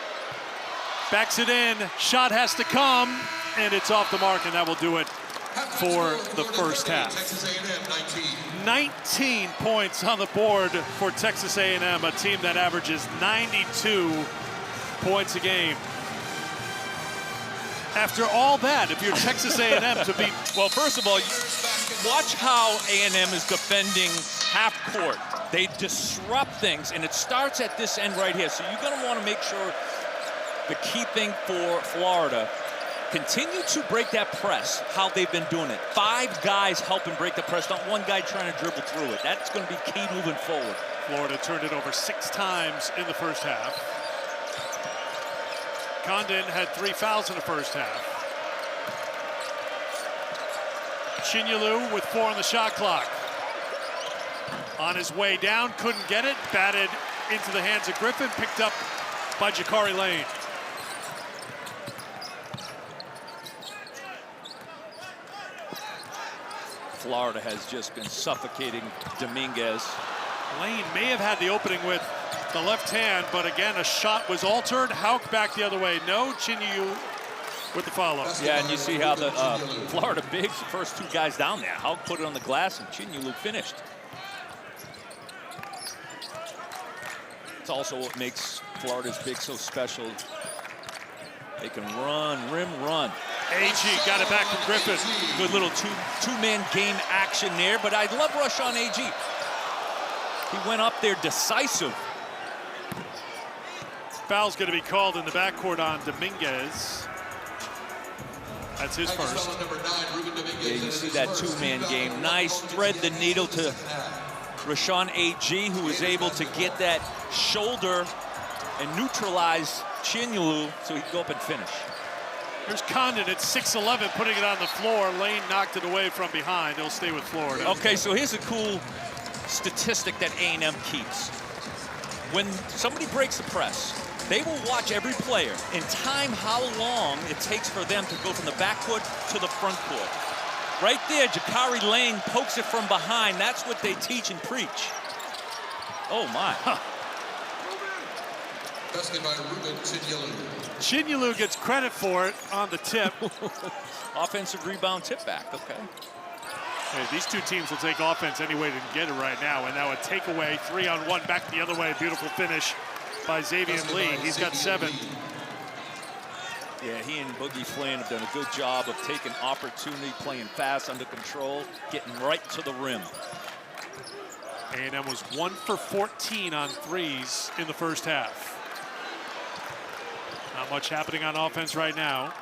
backs it in, shot has to come. and it's off the mark, and that will do it for the first half. Texas A&M 19 points on the board for Texas A&M, a team that averages 92 points a game. After all that, if you're Texas A&M to beat... Well, first of all, watch how A&M is defending half court. They disrupt things, and it starts at this end right here. So you're going to want to make sure the key thing for Florida, continue to break that press, how they've been doing it. 5 guys helping break the press, not one guy trying to dribble through it. That's going to be key moving forward. Florida turned it over 6 times in the first half. Condon had 3 fouls in the first half. Chinyelu with 4 on the shot clock. On his way down, couldn't get it. Batted into the hands of Griffin, picked up by Jakari Lane. Florida has just been suffocating Dominguez. Lane may have had the opening with the left hand, but again, a shot was altered. Hauk back the other way. No, Chinyelu with the follow. Yeah, and you see how the Florida bigs, the first 2 guys down there. Hauk put it on the glass, and Chinyelu finished. It's also what makes Florida's big so special. They can run, rim run. AG got it back from Griffin. Good little two-man game action there, but I love rush on AG. He went up there decisive. Foul's going to be called in the backcourt on Dominguez. That's his first. Yeah, you see that two-man game. Nice thread the needle to Rashawn AG, who was able to get that shoulder and neutralize Chinyelu so he could go up and finish. Here's Condon at 6'11", putting it on the floor. Lane knocked it away from behind. He'll stay with Florida. Okay, so here's a cool statistic that A&M keeps. When somebody breaks the press, they will watch every player and time how long it takes for them to go from the backcourt to the front court. Right there, Jakari Lane pokes it from behind. That's what they teach and preach. Oh, my. Huh. Chinyelu gets credit for it on the tip. Offensive rebound tip back, okay. Hey, these 2 teams will take offense any way they can get it right now. And now a takeaway, 3-on-1, back the other way. Beautiful finish by Xavier Lee. He's got 7. Yeah, he and Boogie Flan have done a good job of taking opportunity, playing fast, under control, getting right to the rim. A&M was 1 for 14 on threes in the first half. Not much happening on offense right now.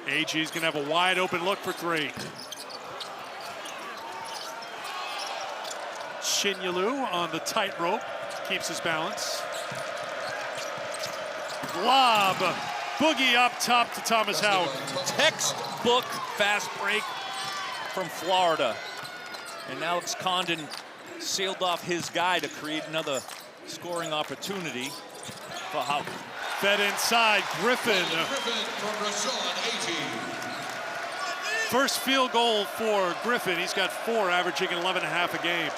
AG's gonna have a wide open look for 3. Chinyelu on the tightrope, keeps his balance. Lob, Boogie up top to Thomas Hauk. Textbook fast break from Florida. And Alex Condon sealed off his guy to create another scoring opportunity for Hauk. Fed inside, Griffin. First field goal for Griffin. He's got 4, averaging 11.5 a game.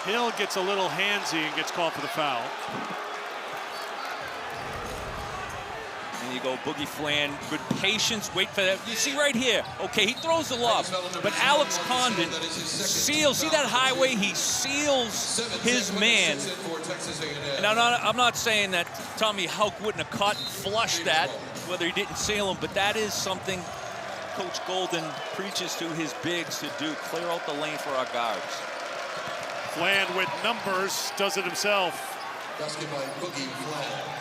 Hill gets a little handsy and gets called for the foul. And you go Boogie Flan, good patience, wait for that. You see right here, okay, he throws the lob, but Alex Condon seals, see that highway? He seals his man. And I'm not saying that Tommy Hauk wouldn't have caught and flushed that, whether he didn't seal him, but that is something Coach Golden preaches to his bigs to do, clear out the lane for our guards. Flan with numbers, does it himself. Basket by Boogie Flan.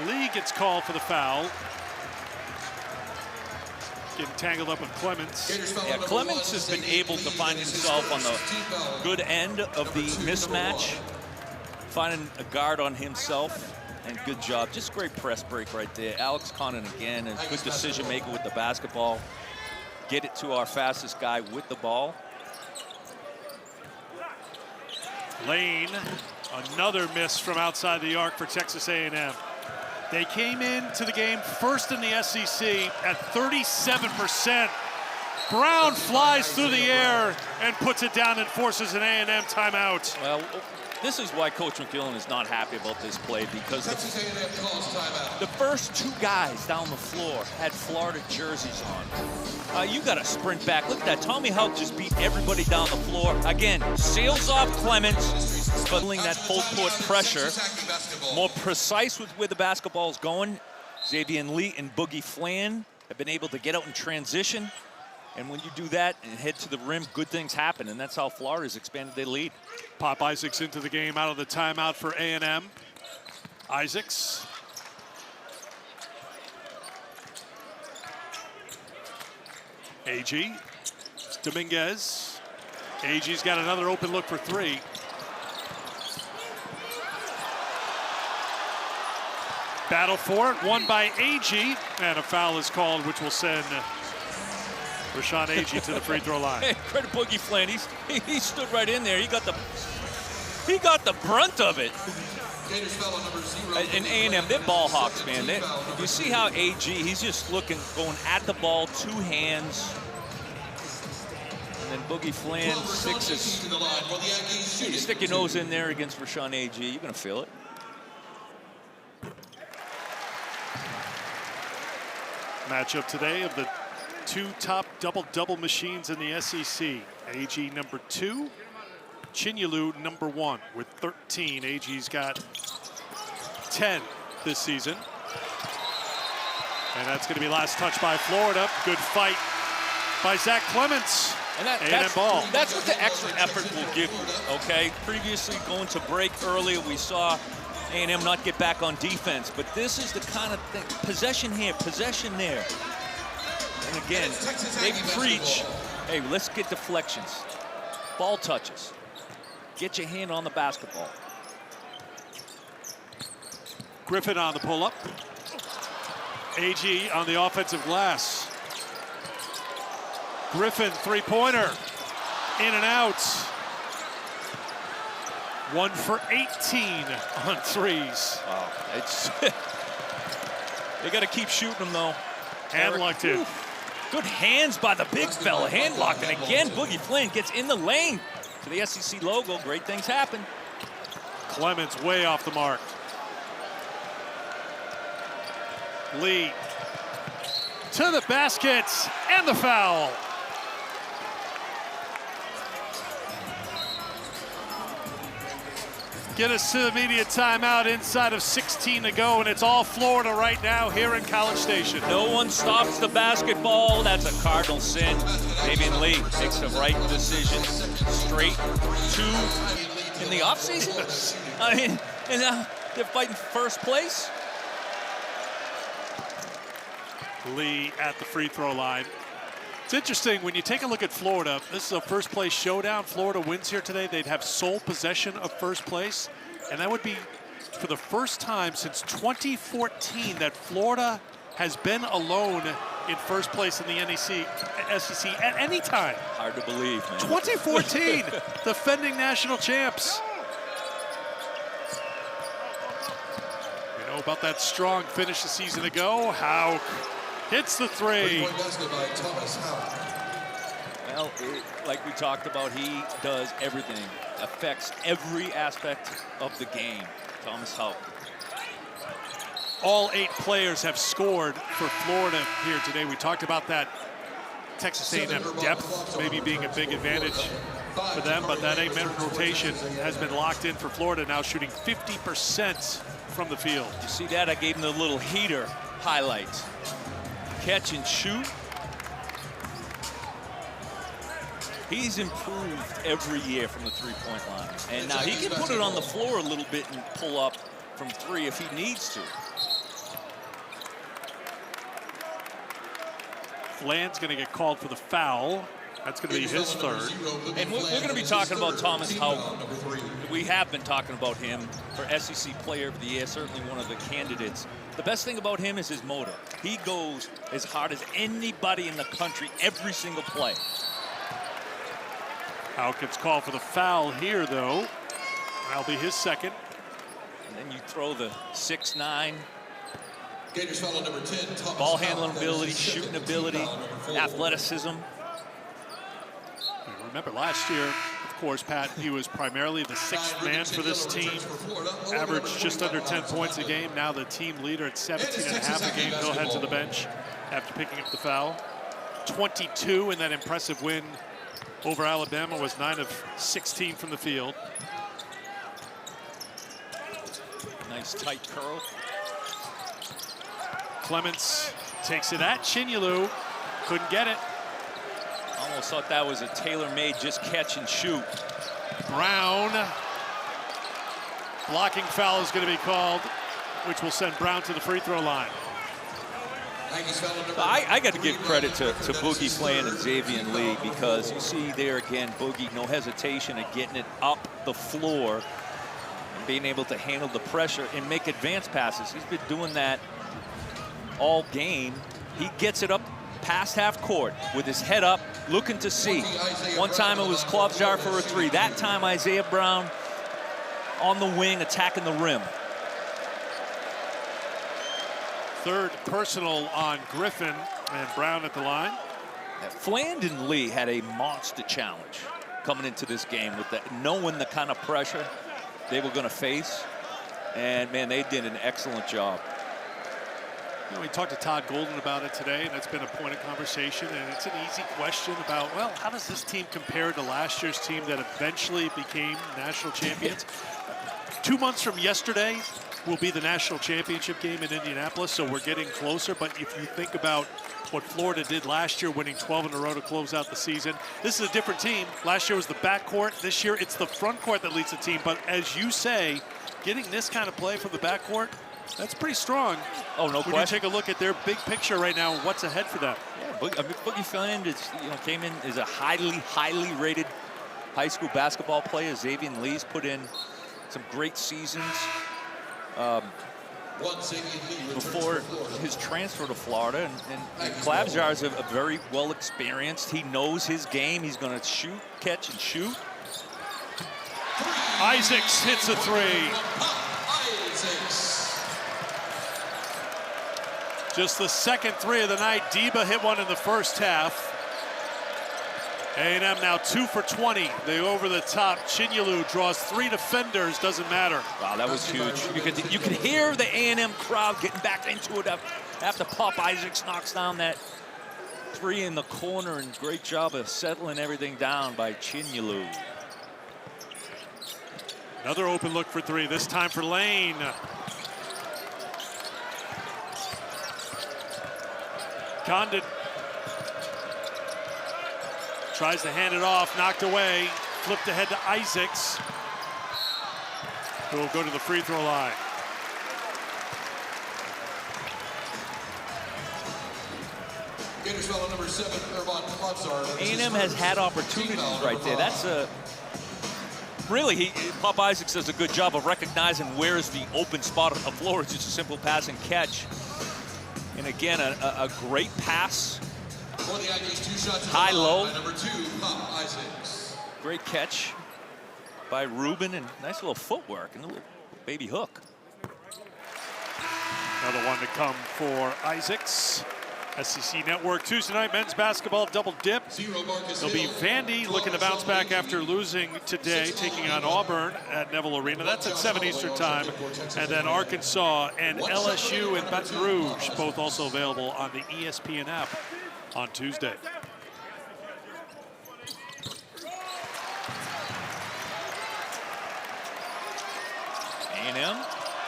Lee gets called for the foul. Getting tangled up with Clements. Yeah, Clements has been able to find himself on the good end of the mismatch, finding a guard on himself, and good job. Just great press break right there. Alex Condon again, a good decision maker with the basketball. Get it to our fastest guy with the ball. Lane, another miss from outside the arc for Texas A&M. They came into the game first in the SEC at 37% Brown flies through the air and puts it down and forces an A&M timeout. Well, this is why Coach McGillen is not happy about this play, because Texas A&M calls timeout. the first two guys down the floor had Florida jerseys on. You got to sprint back. Look at that. Tommy Houck just beat everybody down the floor. Again, sails off Clements, scuttling that full-court pressure. More precise with where the basketball is going. Xavier Lee and Boogie Flan have been able to get out in transition. And when you do that and head to the rim, good things happen, and that's how Florida's expanded their lead. Pop Isaacs into the game out of the timeout for A&M. Isaacs. AG. Dominguez. AG's got another open look for three. Battle for it, won by AG, and a foul is called, which will send Rashawn Agee to the free throw line. Hey, credit Boogie Flan. He stood right in there. He got the brunt of it. And A&M, they're ball hawks, man. You see how AG, he's just looking, going at the ball, two hands. And then Boogie Flan, sixes. You stick your nose in there against Rashawn Agee, you're going to feel it. Matchup today of the two top double-double machines in the SEC. AG number 2, Chinyelu number 1 with 13. AG's got 10 this season. And that's going to be last touch by Florida. Good fight by Zach Clements. And that's ball. That's what the extra effort will give you, okay? Previously, going to break earlier, we saw A&M not get back on defense. But this is the kind of thing, possession here, possession there. And again, they preach, hey, let's get deflections, ball touches, get your hand on the basketball. Griffin on the pull-up. AG on the offensive glass. Griffin, three-pointer, in and out. 1 for 18 on threes. Wow, it's they got to keep shooting them though. Hand locked in. Good hands by the big fella, hand locked, and again, Boogie Flynn gets in the lane to the SEC logo. Great things happen. Clements way off the mark. Lee to the basket and the foul. Get us to the immediate timeout inside of 16 to go, and it's all Florida right now here in College Station. No one stops the basketball. That's a cardinal sin. Xavier Lee makes the right decision. Straight 2 in the offseason. I mean, and they're fighting first place. Lee at the free throw line. It's interesting when you take a look at Florida. This is a first place showdown. Florida wins here today. They'd have sole possession of first place, and that would be for the first time since 2014 that Florida has been alone in first place in the SEC at any time. Hard to believe, man. 2014, defending national champs. We know about that strong finish a season ago. Houck hits the three. Well, like we talked about, he does everything, affects every aspect of the game. Thomas Houck. All 8 players have scored for Florida here today. We talked about that Texas A&M depth maybe being a big advantage for them, but that 8-man rotation has been locked in for Florida, now shooting 50% from the field. You see that? I gave him the little heater highlight. Catch and shoot. He's improved every year from the three-point line. And now he can put it on the floor a little bit and pull up from 3 if he needs to. Flan's going to get called for the foul. That's going to be his third. And we're going to be talking about Thomas Houck. We have been talking about him for SEC Player of the Year, certainly one of the candidates. The best thing about him is his motor. He goes as hard as anybody in the country every single play. Houck gets called for the foul here, though. That'll be his second. And then you throw the 6'9". Gators foul number 10, Ball handling ability, shooting ability, athleticism. remember last year, of course, Pat, he was primarily the sixth man for this team, averaged just under 10 points a game. Now the team leader at 17.5 a game. He'll head to the bench after picking up the foul. 22 in that impressive win over Alabama, was 9 of 16 from the field. Nice tight curl. Clements takes it at Chinyelu, couldn't get it. Almost thought that was a tailor-made just catch and shoot. Brown, blocking foul is going to be called, which will send Brown to the free throw line. I got to give credit to Boogie Flan and Xavier Lee, because you see there again, Boogie, no hesitation at getting it up the floor and being able to handle the pressure and make advance passes. He's been doing that all game. He gets it up past half court with his head up, looking to see. One time it was Klobuchar for a three. That time Isaiah Brown on the wing attacking the rim. Third personal on Griffin, and Brown at the line. Flandon Lee had a monster challenge coming into this game with that, knowing the kind of pressure they were going to face. And man, they did an excellent job. You know, we talked to Todd Golden about it today, and that's been a point of conversation. And it's an easy question about, well, how does this team compare to last year's team that eventually became national champions? 2 months from yesterday will be the national championship game in Indianapolis, so we're getting closer. But if you think about what Florida did last year, winning 12 in a row to close out the season, this is a different team. Last year was the backcourt. This year it's the front court that leads the team. But as you say, getting this kind of play from the backcourt, that's pretty strong. Oh, no question. When you take a look at their big picture right now, what's ahead for them? Yeah, Boogie Fland is, came in as a highly rated high school basketball player. Xavier Lee's put in some great seasons before his transfer to Florida, and Klobuchar is a very well experienced. He knows his game. He's going to shoot, catch, and shoot. Isaacs hits a three. Just the second three of the night. Deba hit one in the first half. A&M now 2 for 20. They over the top. Chinyelu draws 3 defenders. Doesn't matter. Wow, that was huge. You could hear the A&M crowd getting back into it after Pop Isaacs knocks down that three in the corner, and great job of settling everything down by Chinyelu. Another open look for 3. This time for Lane. Condon tries to hand it off, knocked away, flipped ahead to Isaacs, who will go to the free throw line. Number 7, A&M has had opportunities right there. That's a really, Pop Isaacs does a good job of recognizing where's the open spot on the floor. It's just a simple pass and catch. And again, a great pass. High low. Great catch by Rubin, and nice little footwork and a little baby hook. Another one to come for Isaacs. SEC Network Tuesday night men's basketball double dip. It'll be Vandy looking to bounce back after losing today, taking on Auburn at Neville Arena. That's at 7 Eastern time. And then Arkansas and LSU in Baton Rouge, both also available on the ESPN app on Tuesday. A&M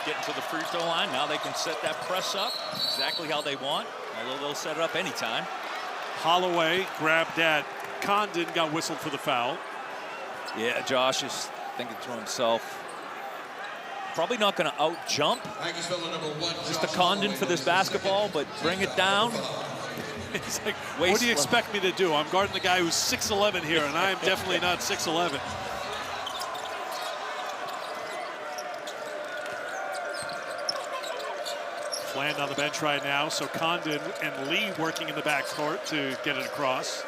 getting to the free throw line. Now they can set that press up exactly how they want, although they'll set it up anytime. Holloway grabbed at Condon, got whistled for the foul. Yeah, Josh is thinking to himself, probably not going to out-jump Mr. Condon for this basketball, but bring it down. It's like, what do you expect me to do? I'm guarding the guy who's 6'11" here, and I am definitely not 6'11". Fland on the bench right now, so Condon and Lee working in the backcourt to get it across.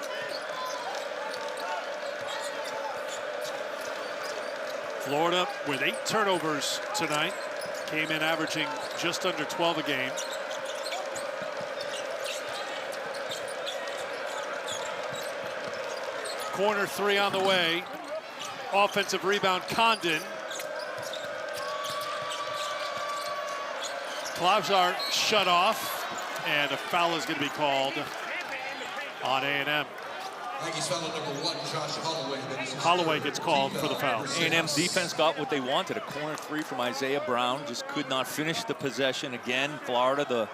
Florida with 8 turnovers tonight, came in averaging just under 12 a game. Corner three on the way. Offensive rebound, Condon. Klavzar shut off, and a foul is going to be called on A&M. Aggies foul number 1, Josh Holloway. Holloway gets called for the foul. A&M's defense got what they wanted. A corner three from Isaiah Brown. Just could not finish the possession. Again, Florida,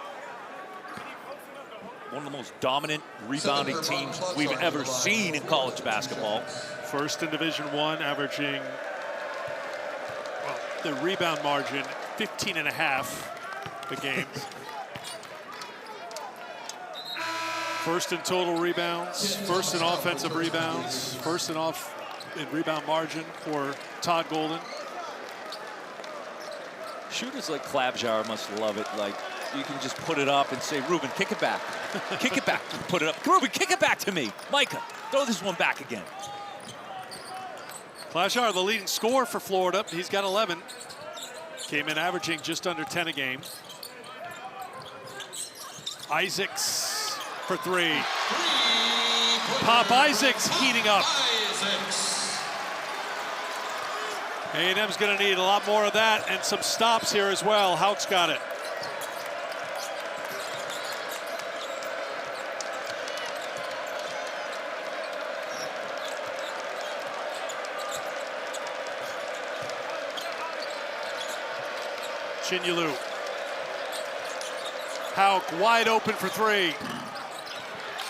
one of the most dominant rebounding teams we've ever seen in college basketball. First in Division I, averaging, well, the rebound margin, 15.5 a game. First in total rebounds, first in offensive rebounds, first in rebound margin for Todd Golden. Shooters like Klavzar must love it. Like, you can just put it up and say, Ruben, kick it back. Kick it back. Put it up. Ruben, kick it back to me. Micah, throw this one back again. Klavzar, the leading scorer for Florida. He's got 11. Came in averaging just under 10 a game. Isaacs for three. Pop Isaacs heating up. A&M's going to need a lot more of that and some stops here as well. Hauk's got it. Chinyelu. Hauk wide open for three.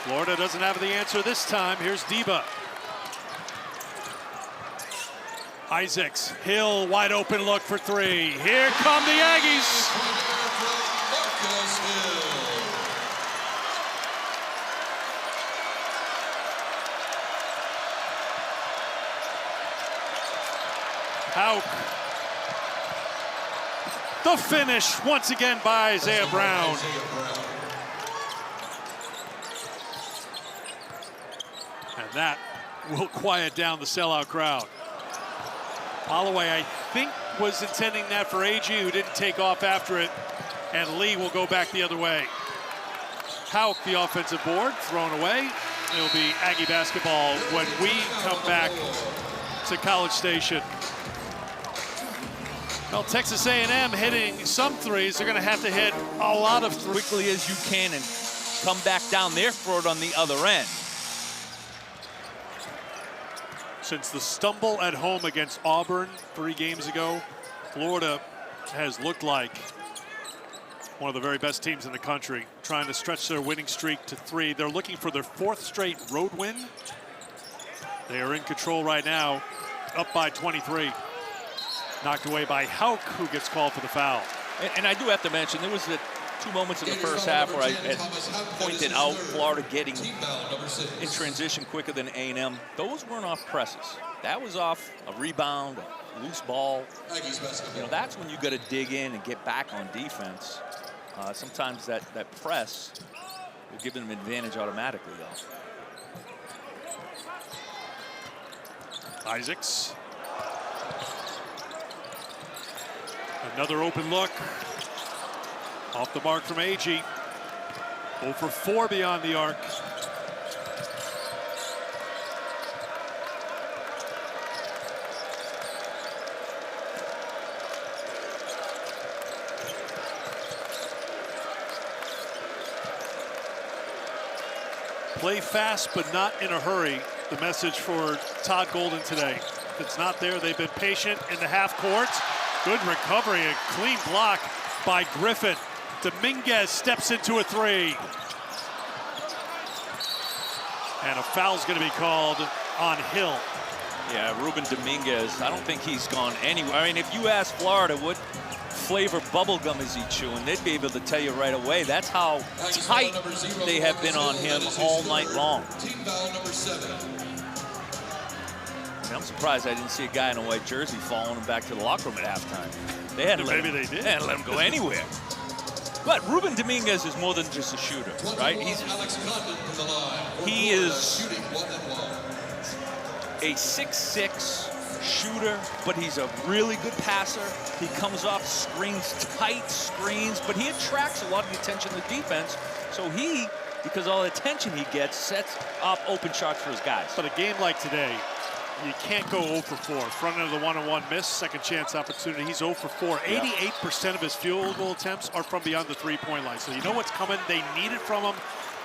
Florida doesn't have the answer this time. Here's Deba. Isaacs, Hill, wide open look for three. Here come the Aggies. Hauk. The finish once again by Isaiah Brown. And that will quiet down the sellout crowd. Holloway, I think, was intending that for AG, who didn't take off after it, and Lee will go back the other way. Hauk, the offensive board, thrown away. It'll be Aggie basketball when we come back to College Station. Well, Texas A&M hitting some threes. They're going to have to hit a lot of threes. Quickly as you can and come back down their throat on the other end. Since the stumble at home against Auburn 3 games ago, Florida has looked like one of the very best teams in the country, trying to stretch their winning streak to 3. They're looking for their 4th straight road win. They are in control right now, up by 23. Knocked away by Hauk, who gets called for the foul. And I do have to mention, there was 2 moments in the first half where I had pointed out Florida getting in transition quicker than A&M. Those weren't off presses. That was off a rebound, a loose ball. You know, that's when you got to dig in and get back on defense. Sometimes that press will give them an advantage automatically, though. Isaacs. Another open look. Off the mark from AG. 0 for 4 beyond the arc. Play fast, but not in a hurry. The message for Todd Golden today. If it's not there, they've been patient in the half court. Good recovery, a clean block by Griffin. Dominguez steps into a 3. And a foul's going to be called on Hill. Yeah, Ruben Dominguez, I don't think he's gone anywhere. I mean, if you ask Florida what flavor bubblegum is he chewing, they'd be able to tell you right away. That's how tight they have been on him all night long. I'm surprised I didn't see a guy in a white jersey following him back to the locker room at halftime. They hadn't let him go anywhere. But Ruben Dominguez is more than just a shooter, right? He is a 6'6" shooter, but he's a really good passer. He comes off screens, tight screens, but he attracts a lot of the attention of the defense. So he because all the attention he gets sets up open shots for his guys. But a game like today, you can't go 0 for 4. Front end of the one-on-one miss, second chance opportunity. He's 0 for 4. 88% of his field goal attempts are from beyond the three-point line. So you know what's coming. They need it from him.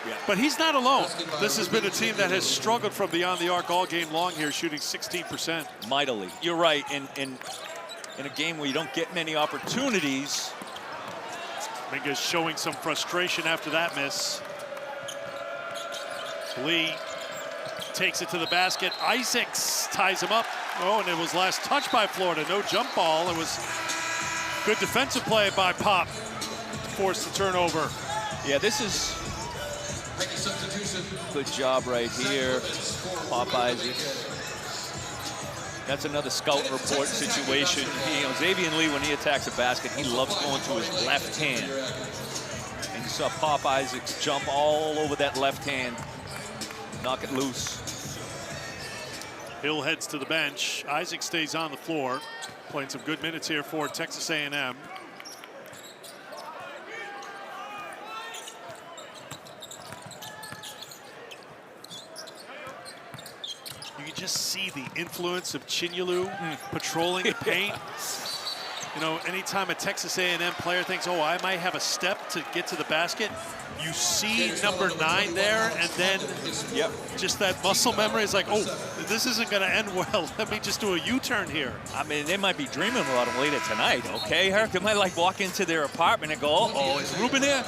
Yeah. But he's not alone. This has been a team that has struggled from beyond the arc all game long here, shooting 16%. Mightily. You're right. In a game where you don't get many opportunities. Minga's showing some frustration after that miss. Lee takes it to the basket. Isaacs ties him up. Oh, and it was last touch by Florida. No jump ball. It was good defensive play by Pop. Forced the turnover. Yeah, this is good job right here. Pop Isaacs. That's another scout report situation. Xavier Lee, when he attacks a basket, he loves going to his left hand. And you saw Pop Isaacs jump all over that left hand, knock it loose. Hill heads to the bench. Isaac stays on the floor, playing some good minutes here for Texas A&M. You can just see the influence of Chinyelu patrolling the paint. You know, anytime a Texas A&M player thinks, oh, I might have a step to get to the basket, you see number 9 there, and then just that muscle memory is like, oh, this isn't going to end well. Let me just do a U-turn here. I mean, they might be dreaming about him later tonight, okay, Herc? They might like walk into their apartment and go, oh, is Ruben here?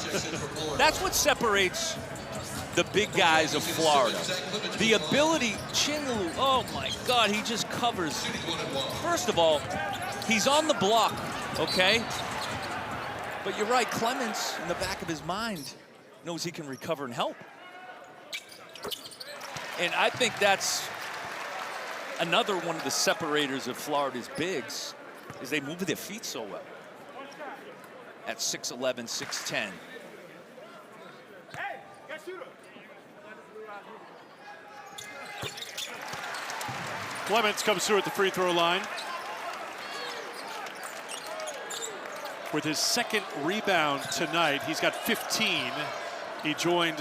That's what separates the big guys of Florida. The ability, Chinyelu, oh my God, he just covers. First of all, he's on the block, okay? But you're right, Clements, in the back of his mind, knows he can recover and help. And I think that's another one of the separators of Florida's bigs, is they move their feet so well. At 6'11", 6'10". Clements comes through at the free throw line with his second rebound tonight. He's got 15. He joined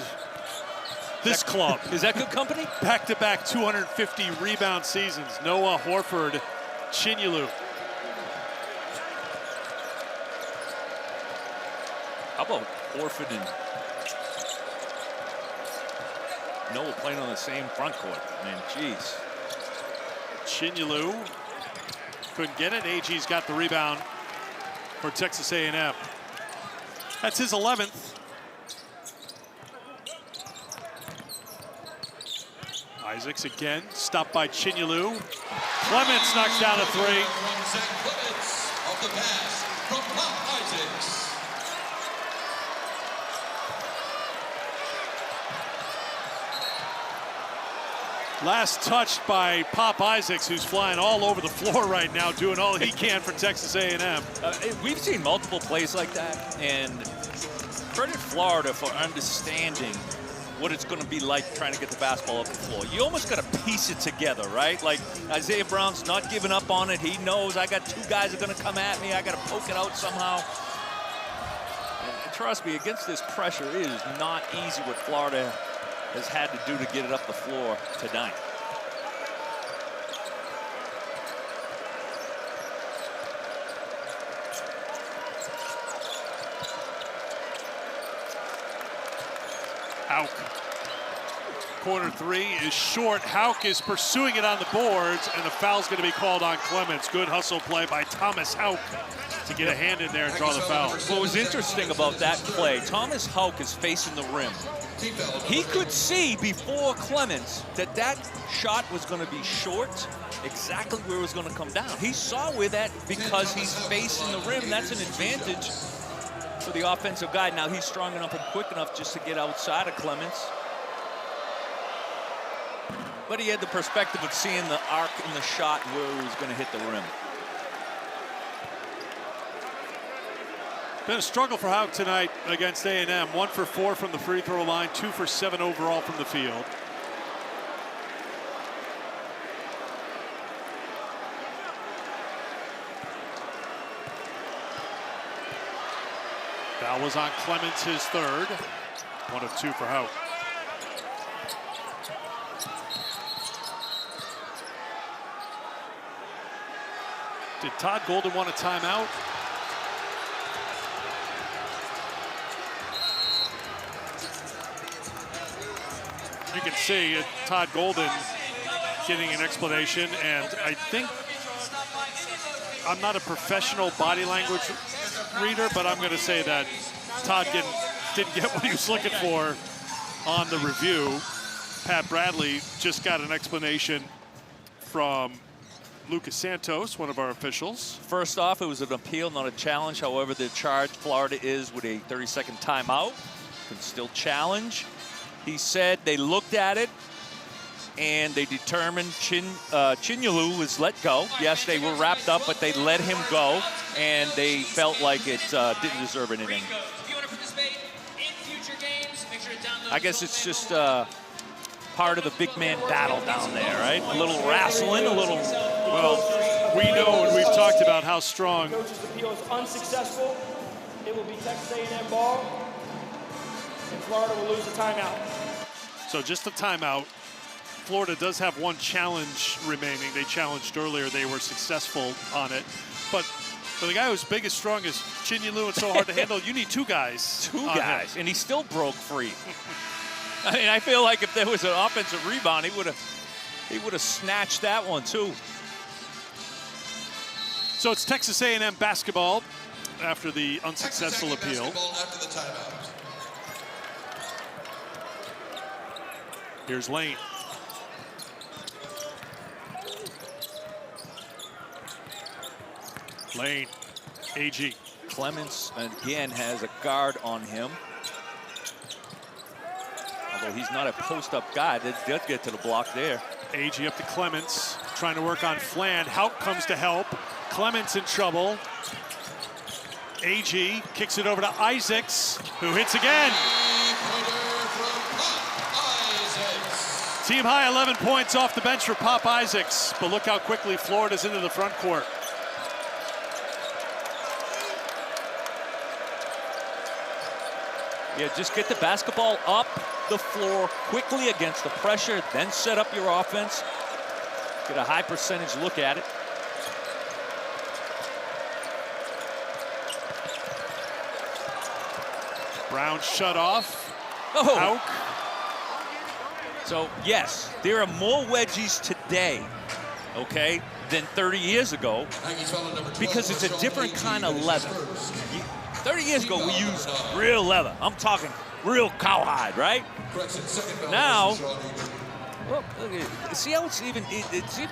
this club. Is that good company? Back-to-back 250 rebound seasons. Noah, Horford, Chinyelu. How about Horford and Noah playing on the same front court? Man, jeez. Chinyelu couldn't get it. AG's got the rebound for Texas A&M. That's his 11th. Isaacs again, stopped by Chinyelu. Clements knocks down a 3. Clements of the pass from Pop Isaacs. Last touched by Pop Isaacs, who's flying all over the floor right now, doing all he can for Texas A&M. We've seen multiple plays like that, and credit Florida for understanding what it's going to be like trying to get the basketball up the floor. You almost got to piece it together, right? Like Isaiah Brown's not giving up on it. He knows I got 2 guys that are going to come at me. I got to poke it out somehow. And trust me, against this pressure, it is not easy what Florida has had to do to get it up the floor tonight. Hauk. Corner 3 is short. Hauk is pursuing it on the boards, and the foul's going to be called on Clements. Good hustle play by Thomas Hauk to get a hand in there and draw the foul. What was interesting about that play, Thomas Hauk is facing the rim. He could see before Clements that that shot was going to be short, exactly where it was going to come down. He saw where that, because he's facing the rim, that's an advantage for the offensive guy. Now he's strong enough and quick enough just to get outside of Clements. But he had the perspective of seeing the arc in the shot and where he was going to hit the rim. Been a struggle for Hauk tonight against A&M. 1 for 4 from the free throw line, 2 for 7 overall from the field. Foul was on Clements, his 3rd. 1 of 2 for Houck. Did Todd Golden want a timeout? You can see Todd Golden getting an explanation, and I think, I'm not a professional body language reader, but I'm going to say that Todd didn't get what he was looking for on the review. Pat Bradley just got an explanation from Lucas Santos, one of our officials. First off, it was an appeal, not a challenge. However, the charge Florida is with a 30-second timeout. Can still challenge. He said they looked at it and they determined Chinyelu was let go. Yes, they were wrapped up, but they let him go, and they felt like it didn't deserve anything. I guess it's just part of the big man battle down there, right? A little wrestling, a little... Well, we know and we've talked about how strong... Coach's appeal is unsuccessful. It will be Texas A&M ball, and Florida will lose a timeout. So just a timeout. Florida does have one challenge remaining. They challenged earlier. They were successful on it. But for the guy who's big as strong as Chinyelu and so hard to handle, you need 2 guys. 2 guys, and he still broke free. I mean, I feel like if there was an offensive rebound, he would have snatched that one too. So it's Texas A&M basketball after the unsuccessful appeal. After the timeout. Here's Lane. Lane, AG. Clements again has a guard on him. Although he's not a post-up guy, they did get to the block there. AG up to Clements, trying to work on Flan. Houck comes to help. Clements in trouble. AG kicks it over to Isaacs, who hits again. Team high 11 points off the bench for Pop Isaacs, but look how quickly Florida's into the front court. Yeah, just get the basketball up the floor quickly against the pressure, then set up your offense. Get a high percentage look at it. Brown shut off. Oh. Houck. So, yes, there are more wedgies today, okay, than 30 years ago, because it's a different kind of leather. 30 years ago, we used real leather. I'm talking real cowhide, right? Now, well, see how it's even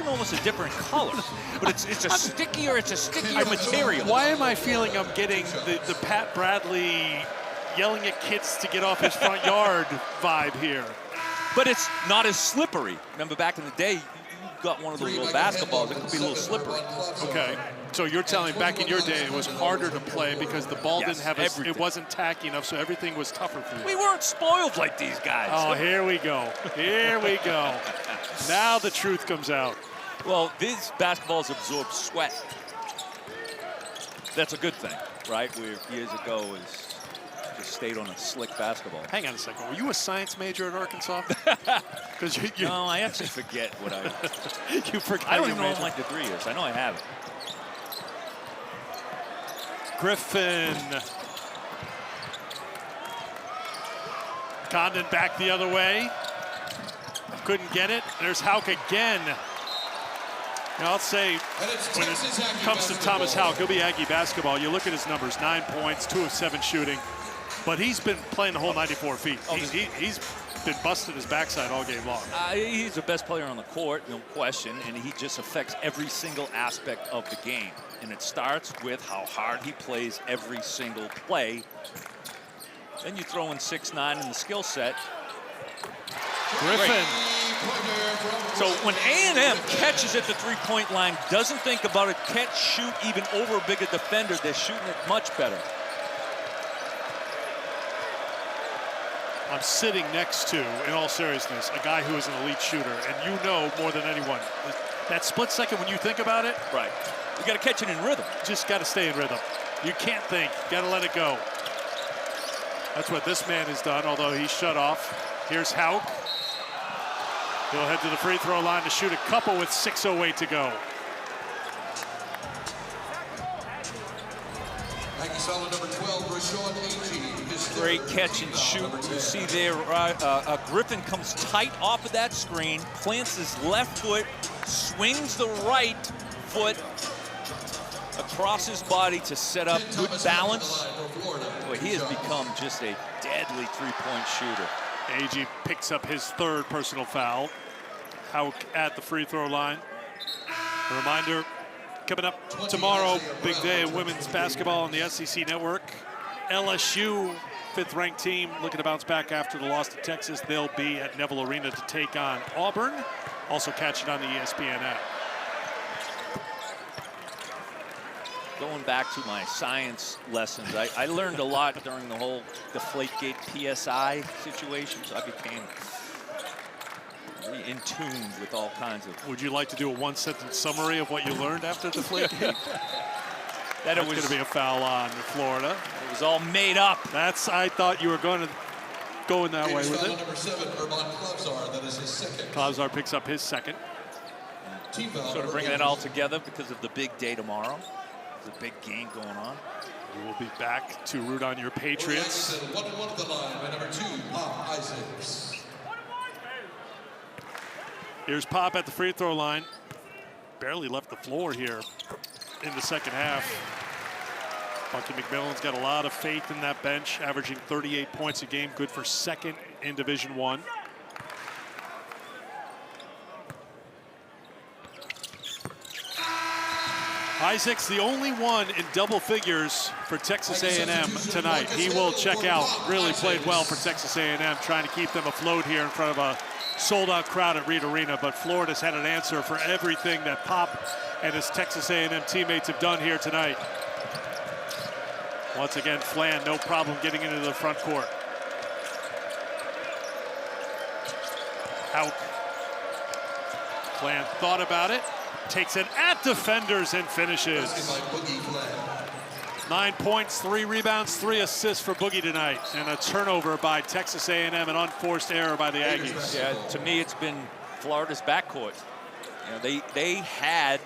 almost a different color, but it's a stickier material. Why am I feeling I'm getting the Pat Bradley yelling at kids to get off his front yard vibe here? But it's not as slippery. Remember back in the day, you got one of those little basketballs, it could be a little slippery. Okay, so you're telling me back in your day it was harder to play because the ball didn't have it wasn't tacky enough, so everything was tougher for you. We weren't spoiled like these guys. Oh, here we go. Here we go. Now the truth comes out. Well, these basketballs absorb sweat. That's a good thing, right? Where years ago was just stayed on a slick basketball. Hang on a second. Were you a science major at Arkansas? Because No, I actually forget what I. You forgot. I don't even know what my degree is. I know I have it. Griffin. Condon back the other way. Couldn't get it. There's Houck again. Now, I'll say when it comes to Thomas Houck, he'll be Aggie basketball. You look at his numbers, 9 points, 2 of 7 shooting. But he's been playing the whole 94 feet. He's been busting his backside all game long. He's the best player on the court, no question, and he just affects every single aspect of the game. And it starts with how hard he plays every single play. Then you throw in 6'9" in the skill set. Griffin. Great. So when A&M catches at the three-point line, doesn't think about it, can't shoot even over a bigger defender, they're shooting it much better. I'm sitting next to, in all seriousness, a guy who is an elite shooter, and you know more than anyone, that split second when you think about it, right? You got to catch it in rhythm. Just got to stay in rhythm. You can't think, got to let it go. That's what this man has done, although he's shut off. Here's Hauk. He'll head to the free throw line to shoot a couple with 6:08 to go. Number 12, great catch and shoot. You see there, Griffin comes tight off of that screen, plants his left foot, swings the right foot across his body to set up good balance. Boy, he has become just a deadly three-point shooter. AG picks up his third personal foul. Hauk at the free throw line. A reminder, coming up tomorrow, big day of women's basketball on the SEC Network. LSU, fifth-ranked team, looking to bounce back after the loss to Texas. They'll be at Neville Arena to take on Auburn. Also catch it on the ESPN app. Going back to my science lessons, I learned a lot during the whole Deflategate PSI situation, so I became in tune with all kinds of... Would you like to do a one-sentence summary of what you learned after Deflategate? That it was going to be a foul on Florida. It was all made up. I thought you were going to go in that way with it. Number 7, Klavzar, that is his second. Klavzar picks up his second. Sort of bringing it all together because of the big day tomorrow. There's a big game going on. We will be back to root on your Patriots. 1-1 at the line by number 2, Pop Isaacs. Here's Pop at the free throw line. Barely left the floor here in the second half. Bucky McMillan's got a lot of faith in that bench, averaging 38 points a game, good for second in Division I. Isaacs, the only one in double figures for Texas A&M tonight. He will check out. Really played well for Texas A&M, trying to keep them afloat here in front of a sold-out crowd at Reed Arena. But Florida's had an answer for everything that Pop and his Texas A&M teammates have done here tonight. Once again, Flan, no problem getting into the front court. Hauk. Flan thought about it. Takes it at defenders and finishes. 9 points, 3 rebounds, 3 assists for Boogie tonight. And a turnover by Texas A&M, an unforced error by the Aggies. Yeah, to me, it's been Florida's backcourt. You know, they had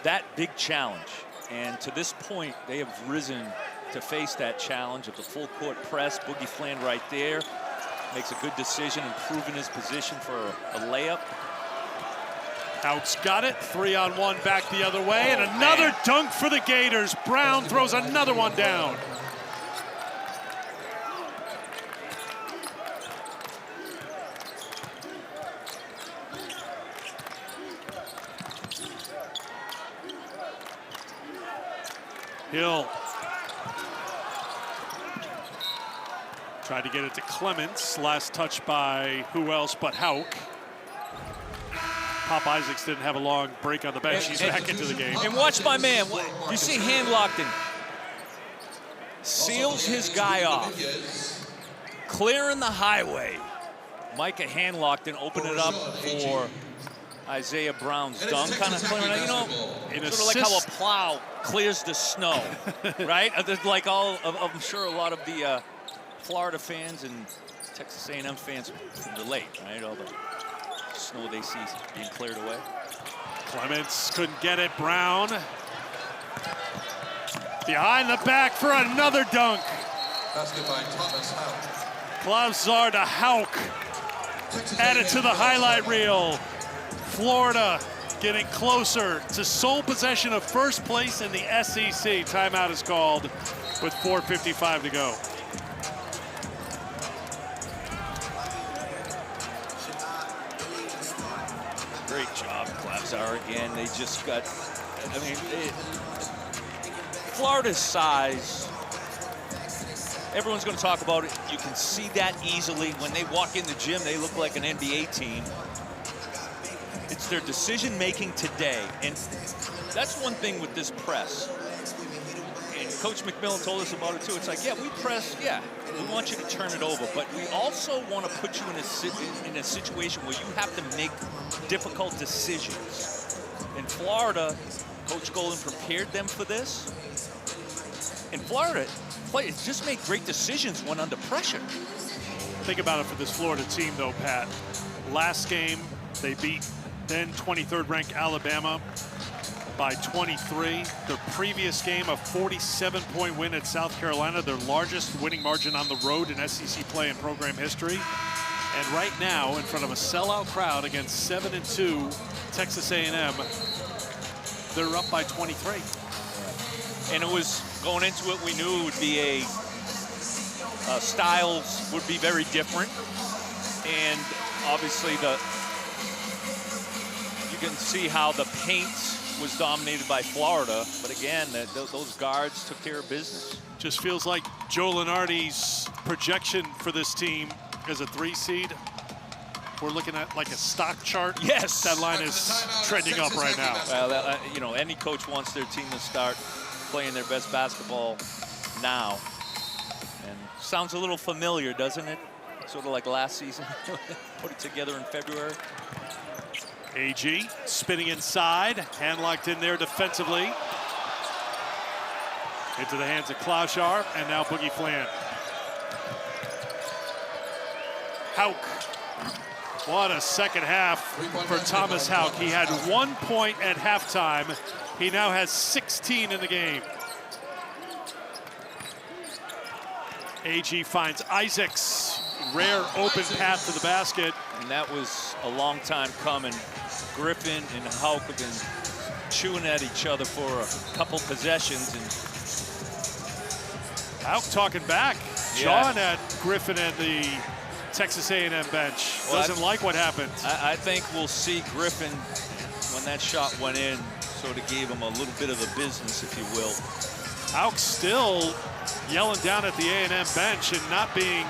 that big challenge. And to this point, they have risen to face that challenge of the full court press. Boogie Flan right there. Makes a good decision, improving his position for a layup. Hauk's got it, 3-on-1 back the other way, and another dunk for the Gators. Brown throws another one down. Hill tried to get it to Clements. Last touch by who else but Hauk. Pop Isaacs didn't have a long break on the bench. He's back into the game. And watch my man. You see Hand-Lockton. Seals his guy off. Clearing the highway. Micah Hand-Lockton opened it up for Isaiah Brown's dunk. Kind of clearing it, you know, sort of like how a plow clears the snow, right? Like I'm sure a lot of the Florida fans and Texas A&M fans can relate, right? All the snow they see being cleared away. Clements couldn't get it. Brown behind the back for another dunk. Basket by Thomas Hauk. Klavzar to Hauk. Added to the highlight reel. Florida getting closer to sole possession of first place in the SEC. Timeout is called with 4:55 to go. Great job, Klavzar. Again, they just got, I mean, Florida's size, everyone's going to talk about it. You can see that easily. When they walk in the gym, they look like an NBA team. It's their decision-making today. And that's one thing with this press. And Coach McMillan told us about it, too. It's like, yeah, we press, yeah, we want you to turn it over. But we also want to put you in a situation where you have to make difficult decisions. In Florida, Coach Golden prepared them for this. In Florida, players just made great decisions when under pressure. Think about it for this Florida team, though, Pat. Last game, they beat then 23rd ranked Alabama by 23. Their previous game, a 47-point win at South Carolina, their largest winning margin on the road in SEC play in program history. And right now, in front of a sellout crowd against 7-2 Texas A&M, they're up by 23. And it was, going into it, we knew it would be a, styles would be very different. And obviously you can see how the paint was dominated by Florida, but again, those guards took care of business. Just feels like Joe Lunardi's projection for this team as a 3 seed. We're looking at like a stock chart. Yes. That line is trending up right now. Well, you know, any coach wants their team to start playing their best basketball now. And sounds a little familiar, doesn't it? Sort of like last season, put it together in February. AG spinning inside, hand locked in there defensively. Into the hands of Klausjar, and now Boogie Fland. Hauk. What a second half for Thomas Hauk. He had 1 point at halftime. He now has 16 in the game. AG finds Isaacs. Rare open path to the basket. And that was a long time coming. Griffin and Hauk have been chewing at each other for a couple possessions. And Hauk talking back. Jawing at Griffin and the Texas A&M bench. Doesn't like what happened. I think we'll see Griffin, when that shot went in, sort of gave him a little bit of the business, if you will. Hauk still yelling down at the A&M bench and not being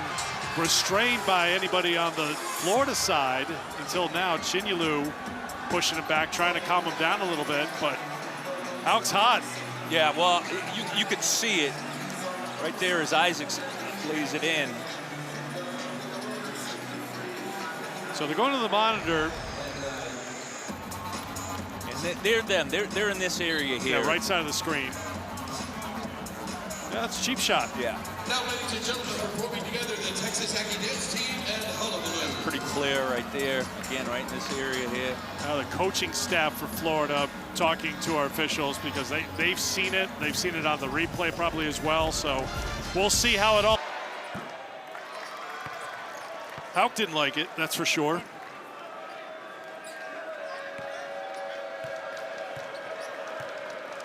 restrained by anybody on the Florida side until now. Chinyelu pushing him back, trying to calm him down a little bit, but Hauk's hot. Yeah, well, you could see it right there as Isaacs lays it in. So they're going to the monitor. And they're in this area here. Yeah, right side of the screen. Yeah, that's a cheap shot. Yeah. Now, ladies and gentlemen, performing together, the Texas Aggie Dance Team and Hullabaloo. Pretty clear right there. Again, right in this area here. Now the coaching staff for Florida talking to our officials because they've seen it. They've seen it on the replay probably as well. So we'll see how it all. Hauk didn't like it, that's for sure.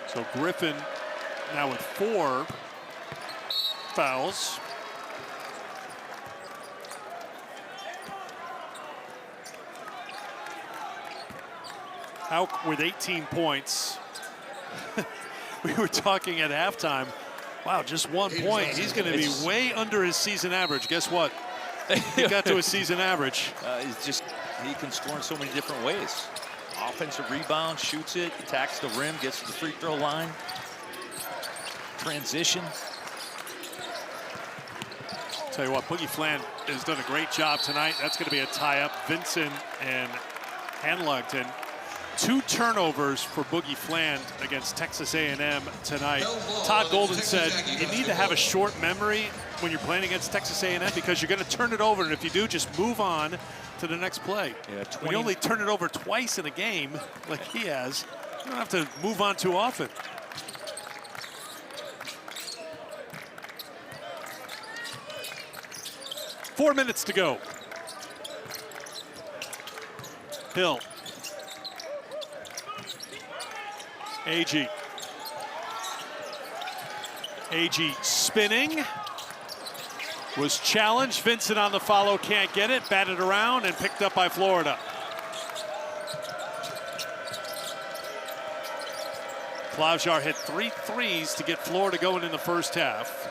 So Griffin now with 4 fouls. Hauk with 18 points. We were talking at halftime. Wow, just 1 point. He's going to be way under his season average. Guess what? He got to his season average. He can score in so many different ways. Offensive rebound, shoots it, attacks the rim, gets to the free throw line. Transition. Tell you what, Boogie Fland has done a great job tonight. That's going to be a tie-up. Vincent and Hanlugton. 2 turnovers for Boogie Fland against Texas A&M tonight. Todd Golden said you need to have a short memory when you're playing against Texas A&M because you're going to turn it over, and if you do, just move on to the next play. Yeah, when you only turn it over twice in a game, like he has, you don't have to move on too often. Four minutes to go. Hill. AG. AG spinning. Was challenged. Vincent on the follow, can't get it. Batted around and picked up by Florida. Klausjar hit 3 threes to get Florida going in the first half.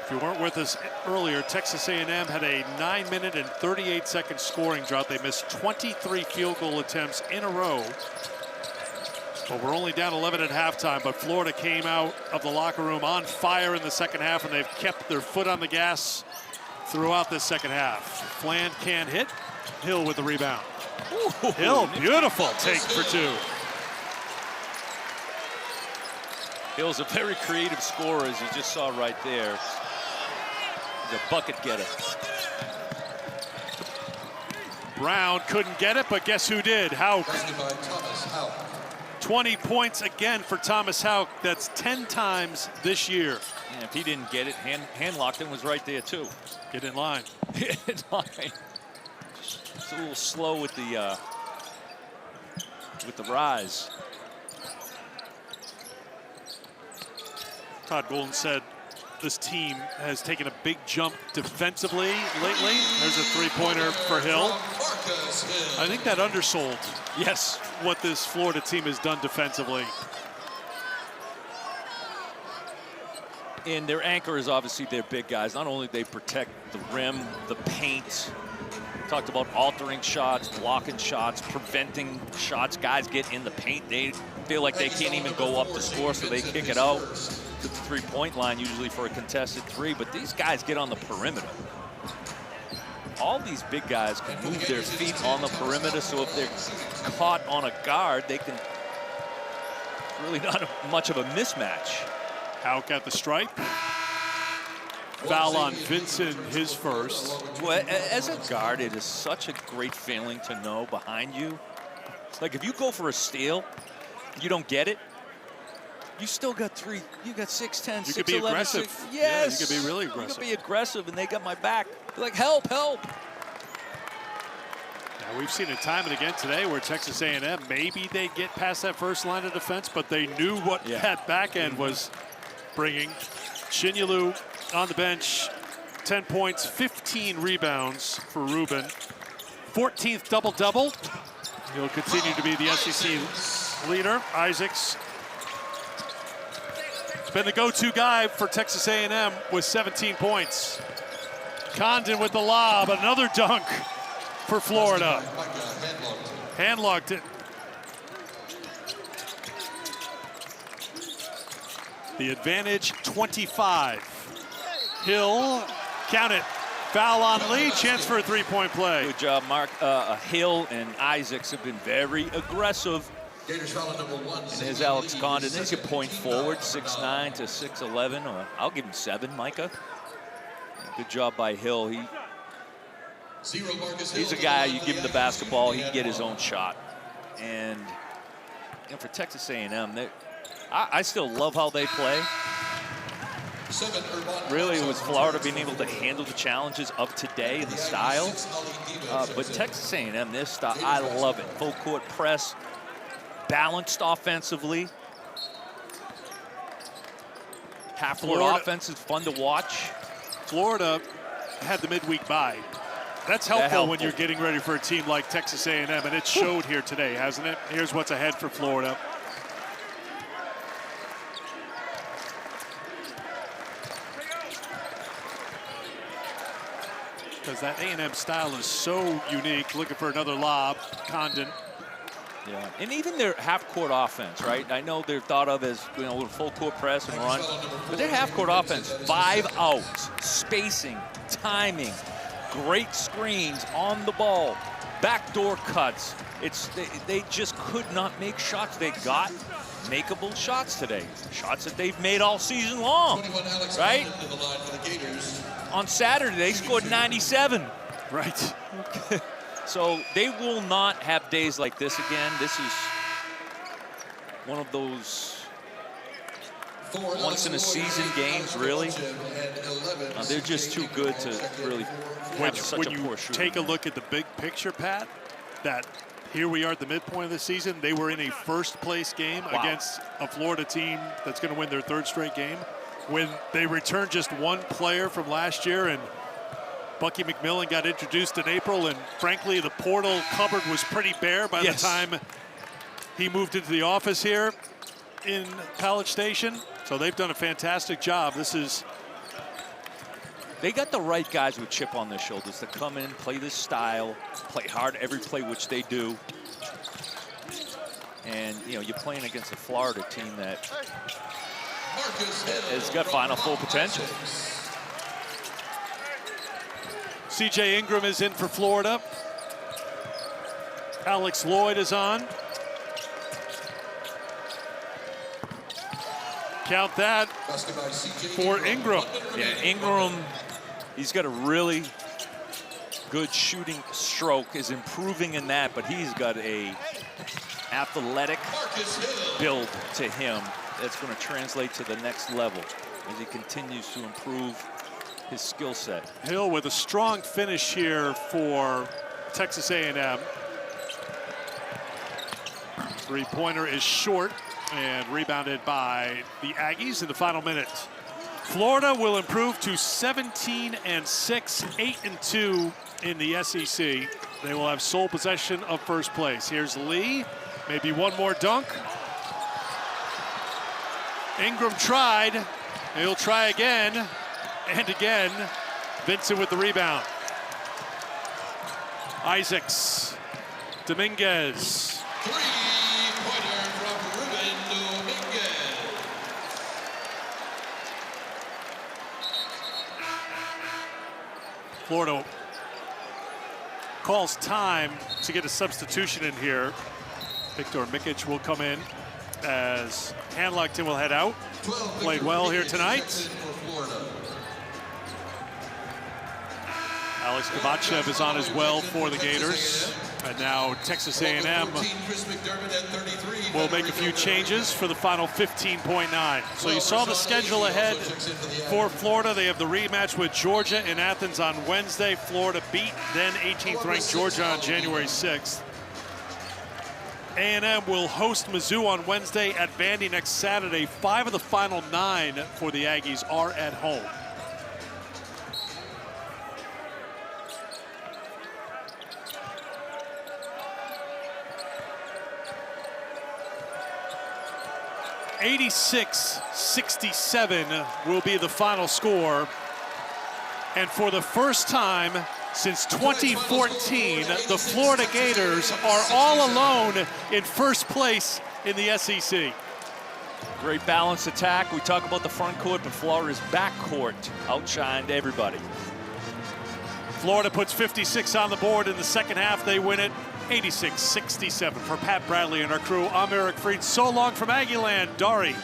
If you weren't with us earlier, Texas A&M had a 9-minute and 38-second scoring drought. They missed 23 field goal attempts in a row. But we're only down 11 at halftime, but Florida came out of the locker room on fire in the second half, and they've kept their foot on the gas throughout this second half. Fland can't hit. Hill with the rebound. Ooh, Hill, beautiful take for 2. Hill's a very creative scorer, as you just saw right there. He's a bucket getter. Brown couldn't get it, but guess who did? Hauk. 20 points again for Thomas Hauk. That's 10 times this year. And if he didn't get it, hand locked in was right there too. Get in line. Get in line. Just a little slow with the rise. Todd Golden said this team has taken a big jump defensively lately. There's a three-pointer for Hill. I think that undersold, yes, what this Florida team has done defensively. And their anchor is obviously their big guys. Not only they protect the rim, the paint. Talked about altering shots, blocking shots, preventing shots. Guys get in the paint. They feel like they can't even go up to score, so they kick it out to the three-point line, usually for a contested three. But these guys get on the perimeter. All these big guys can move their feet on the perimeter, so if they're caught on a guard, they can really not much of a mismatch. Hauk at the stripe. Foul on Vincent, his first. Well, as a guard, it is such a great feeling to know behind you. Like if you go for a steal, you don't get it, you still got three. You got 6'10", you could be 6'11", aggressive. Yes. Yeah, you could be really aggressive. You could be aggressive, and they got my back. They're like, help, help. Now, we've seen it time and again today where Texas A&M, maybe they get past that first line of defense, but they knew what that back end was bringing. Shinyulu on the bench, 10 points, 15 rebounds for Ruben. 14th double-double. He'll continue to be the SEC leader. Isaacs has been the go-to guy for Texas A&M with 17 points. Condon with the lob, another dunk for Florida. Hand-locked it. The advantage, 25. Hill, count it. Foul on Lee, chance for a three-point play. Good job, Mark. Hill and Isaacs have been very aggressive. And there's Alex Condon. There's your point forward, 6'9" to 6'11", or I'll give him 7, Micah. Good job by Hill. He's a guy, you give him the basketball, he can get his own shot. And you know, for Texas A&M, I still love how they play. Really, it was Florida being able to handle the challenges of today and the style. But Texas A&M, this style, I love it. Full court press, balanced offensively. Half court offense is fun to watch. Florida had the midweek bye. That's helpful when you're getting ready for a team like Texas A&M, and it showed here today, hasn't it? Here's what's ahead for Florida. Because that A&M style is so unique. Looking for another lob, Condon. Yeah, and even their half-court offense, right? I know they're thought of as, you know, with full court press and run, but their half-court offense, 5 outs, spacing, timing, great screens on the ball, backdoor cuts. They just could not make shots. They got makeable shots today, shots that they've made all season long, right? On Saturday, they scored 97. Right. So they will not have days like this again. This is one of those once-in-a-season games, really. They're just too good to really have such a poor shooting. Take a look at the big picture, Pat, that here we are at the midpoint of the season. They were in a first-place game against a Florida team that's going to win their 3rd straight game. When they returned just one player from last year, and Bucky McMillan got introduced in April, and frankly, the portal cupboard was pretty bare by the time he moved into the office here in College Station. So they've done a fantastic job. They got the right guys with chip on their shoulders to come in, play this style, play hard every play, which they do. And, you know, you're playing against a Florida team that has got Final Four potential. C.J. Ingram is in for Florida. Alex Lloyd is on. Count that for Ingram. Yeah, Ingram, he's got a really good shooting stroke, is improving in that, but he's got a athletic build to him that's going to translate to the next level as he continues to improve his skill set. Hill with a strong finish here for Texas A&M. Three-pointer is short and rebounded by the Aggies in the final minute. Florida will improve to 17-6, 8-2 in the SEC. They will have sole possession of first place. Here's Lee, maybe one more dunk. Ingram tried, he'll try again, and again. Vincent with the rebound. Isaacs, Dominguez. Three-pointer from Ruben Dominguez. Florida calls time to get a substitution in here. Victor Mikic will come in as Hanlockton will head out. Played well here tonight. Alex Kovacev is on as well for the Gators. And now Texas A&M will make a few changes for the final 15.9. So you saw the schedule ahead for Florida. They have the rematch with Georgia in Athens on Wednesday. Florida beat then 18th ranked Georgia on January 6th. A&M will host Mizzou on Wednesday at Vandy next Saturday. 5 of the final 9 for the Aggies are at home. (86-67) will be the final score. And for the first time since 2014, the Florida Gators are all alone in first place in the SEC. Great balanced attack. We talk about the front court, but Florida's backcourt outshined everybody. Florida puts 56 on the board in the second half. They win it 86-67. For Pat Bradley and our crew, I'm Eric Freed. So long from Aggieland, Dari.